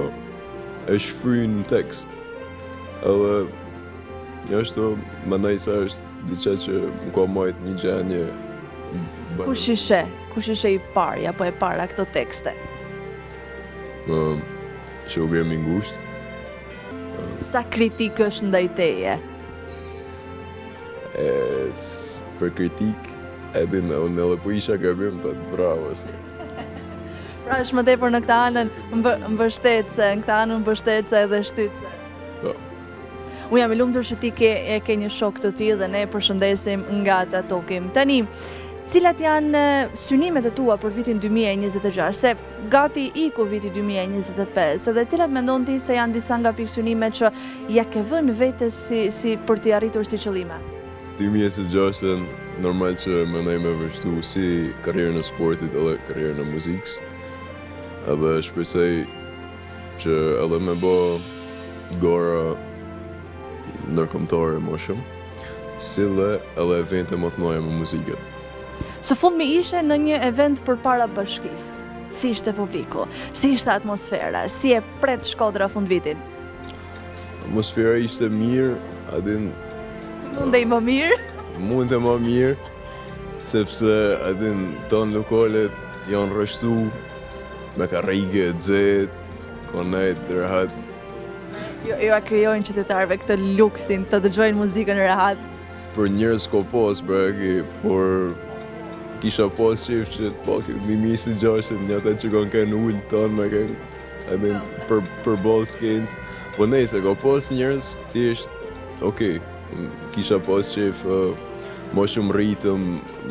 e shfryn në tekst. Edhe është mendoj se është diçka që më ka marrë një gjendje. Kush ishe i parë apo e para këto tekste? Shoqëri i ngushtë. Sa kritik është ndaj teje? Për kritik, edhe unë edhe po isha gabim, thot bravo se. Pra është më tepër në këtë anën mbështetëse, në këtë anën mbështetëse edhe shtytëse. Po. Unë jam i lumtur që ti ke një shok të tillë dhe ne e përshëndesim nga Tatokim. Tani, cilat janë synimet e tua për vitin 2026, se gati iku viti 2025, edhe cilat mendon ti se janë disa nga pikësynimet që ja ke vënë vetes si për t'i arritur si qëllime? 2026 normal që mendoj me vazhdu si karrierën e sportit edhe karrierën e muzikës. Edhe shpresoj që edhe me bë gara ndërkombëtare më shumë, si dhe edhe evente më të mëdha me muzikën. Së fundmi ishe në një event përpara bashkisë. Si ishte publiku? Si ishte atmosfera? Si e pret Shkodra fundvitin? Atmosfera ishte mirë, adin Mundej më mirë? Mund e më mirë, sepse adin tonë lokalet janë rrështu me karrige, dzet, konajt, dërhat. Jo a krijojnë qytetarëve këtë luksin të dëgjojnë muzikën rehat. Për njerëz ko pos, por kisha pos qef që po, 1.600 një ata që kanë kënë ullë tonë, me kënë, për ball skins. Po nejse, ko pos njerëz, thjesht, okej, kisha pos qef më shumë ritëm,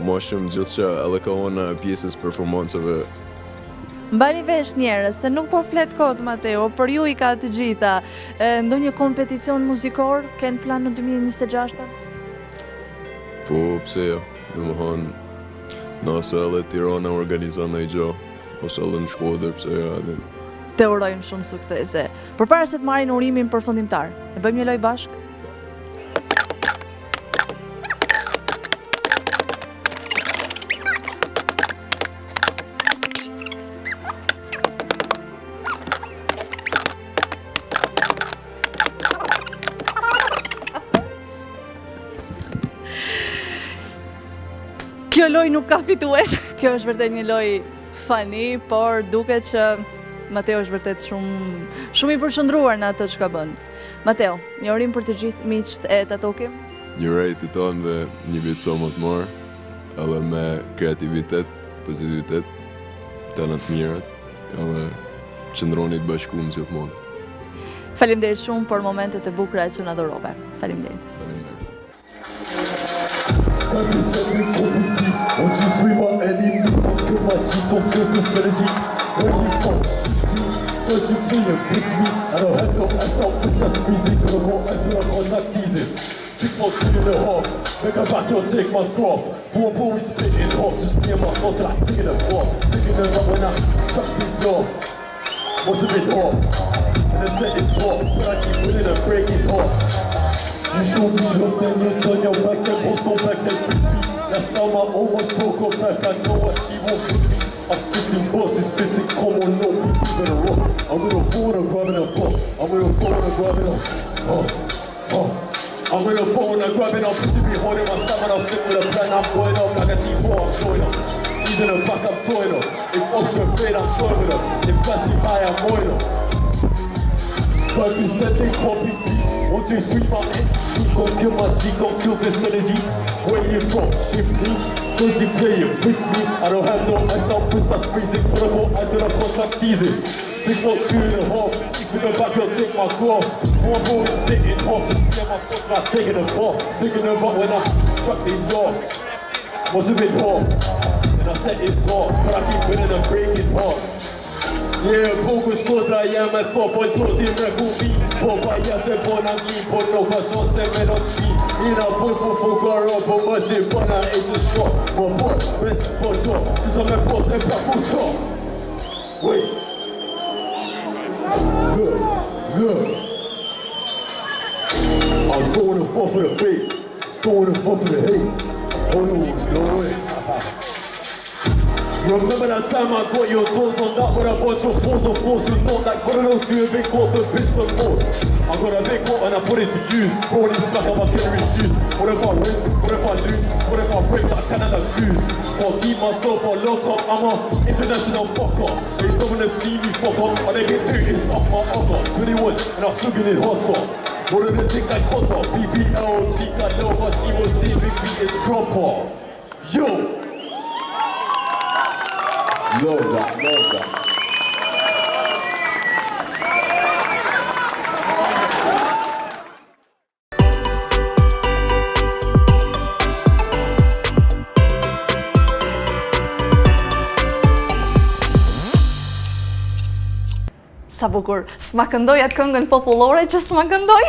më shumë gjithçka, edhe ka ona pjesës performancave. Mbani vesh njerëz, se nuk po flet kot Mateo, për ju i ka të gjitha. Ndonjë kompeticion muzikor ken plan në 2026? Po, pse jo, domethënë, nëse edhe Tirana organizon ndonjë gjë, ose edhe në Shkodër, pse jo. Te urojmë shumë suksese. Përpara se të marrin urimin përfundimtar, e bëjmë një lojë bashkë? Kjo loj nuk ka fitues. Kjo është vërtet një loj fani, por duket që Mateo është vërtet shumë i përshëndruar në atë që ka bën. Mateo, një urim për të gjithë miqt e Tatokim? Një rejt të tonë dhe një vitë so më të marë, edhe me kreativitet, pozitivitet, të në të mirët, edhe qëndronit bashkumë gjithmonë. Faleminderit shumë për momentet e bukura që na dhurove. Faleminderit. On tu free my enemy, que my G don't feel the synergy. Where you from? First you feel it, pick me. I don't have no ass out, bitch, that's breezy. Gonna go as you are contact teasing. 6 months in the half, make a back, you'll take my graph. For a boy, we split in half, just me and my contract, taking it off. Picking it up when I drop it off. Was a bit hard, and the set is hot, but I keep winning and breaking off. You show me look, then you turn your back, then boss go back, then fist me. Last time I almost broke her back, I know what she wants with me. I'm spitting bosses, spitting, come on, no, people better rock. I'm gonna phone her, grabbing a pop. I'm gonna phone her, grabbing a I'm gonna phone her, grabbing a pussy, be holding my stamina, I'm sick with a plan, I'm going up like I see four, I'm showing up. Even a back, I'm throwing up. If option paid, I'm throwing with her. If plastic high, I'm going up. But instead they copy me. Want to sweep my head, she gon' kill my G, gon' kill this energy. Where you from? Shift me, cause you play it with me. I don't have no ice, now push us freezing. Put a whole ice in a contract teasing. 6 months, 2.5. With the back, you'll take my graph. 4 boys split in half, just me and my contract taking a bath. Thinking about when I struck these off. Was a bit hard, and I said it's hard, but I keep winning and breaking hard. Yeah, poco squadra, yeah, ma po' poi tutti me cubi. Po' pagliate buonangi, po' no cason se me non si. Ina poi po' fugaro, po' maci buona e tu so. Po' po', ves po' ciò, si so me po' se pa' puccio. Wait. Look. I'm going to fall for the bait, going to fall for the hate. Oh no way. Remember that time I got your toes on that with a bunch of fools, of course you know that one of those you a big caught the bitch some force. I got a big caught and I put it to use. Roll this back up, I can't refuse. What if I win? What if I lose? What if I break that Canada fuse? I'll keep myself a lot up, I'm a international fucker. They don't wanna see me fuck up, all they can do is off my upper. 21 and I'm still getting hotter. What do they think I caught up? BBL, Chica Nova, she was saying big beat is proper. Yo! Love that. Sa bukur, s'ma këndoj atë këngën popullore që s'ma këndoj.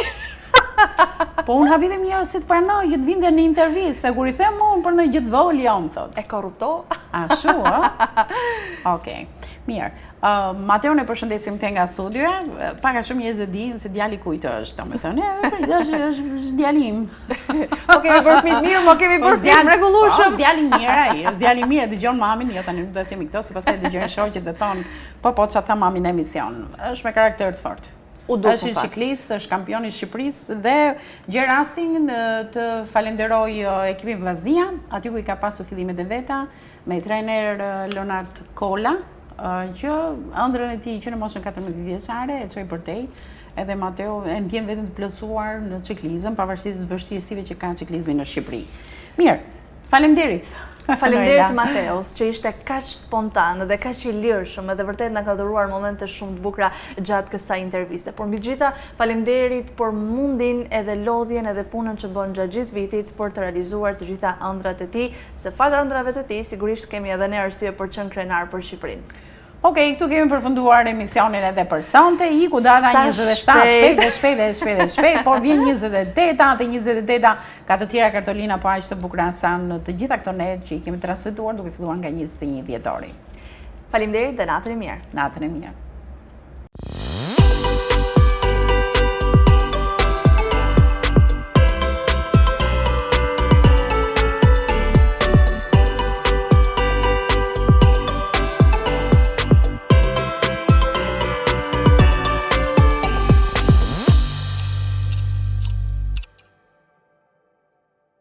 Po unë habitim njërë si të pranoj, ju të vinde një intervjist, se kur i them unë për në gjithë volja, unë thot. E korrupto? A shu, Okej, mirë. Mateo në përshëndesim të nga studio, paka shumë njëzë e dinë se djali kujtë është, me thënë, është djalim. Po kemi bërë fmit mirë, po kemi bërë fmit mrekullueshëm. është djali mirë ai, është djali mirë, dëgjon mamin, jo tani nuk do të themi këto, se pastaj dëgjojnë shoqet dhe thonë, po që ata mamin në emision. Është me karakter të fortë. Është ciklis, është kampion i Shqipërisë dhe gje rastin të falenderoj ekipin Vllaznia, aty ku i ka pasur fillimet e veta, me trener Leonard Kolla, që ëndrrën e tij që në moshën 14 vjeçare e çoi përtej, edhe Mateo e ndjen veten të plotësuar në ciklizëm, pavarësisht vështirësive që ka ciklizmi në Shqipëri. Mirë, faleminderit. Faleminderit Mateos, që ishte kaq spontan dhe kaq i lirshëm edhe vërtet na ka dhuruar momente shumë të bukura gjatë kësaj interviste. Por mbi gjitha, faleminderit për mundin edhe lodhjen edhe punën që bën gjatë gjithë vitit për të realizuar të gjitha ëndrat e tij, se fal ëndrave të tij sigurisht kemi edhe ne arsye për të qenë krenar për Shqipërinë. Okej, këtu kemi përfunduar emisionin edhe për sonte, iku data 27, shpejt, por vjen 28 dhe 28 ka të tjera kartolina po aq të bukura sa në të gjitha këto net që i kemi transmetuar duke filluar nga 21 dhjetori. Faleminderit dhe natën e mirë. Natën e mirë.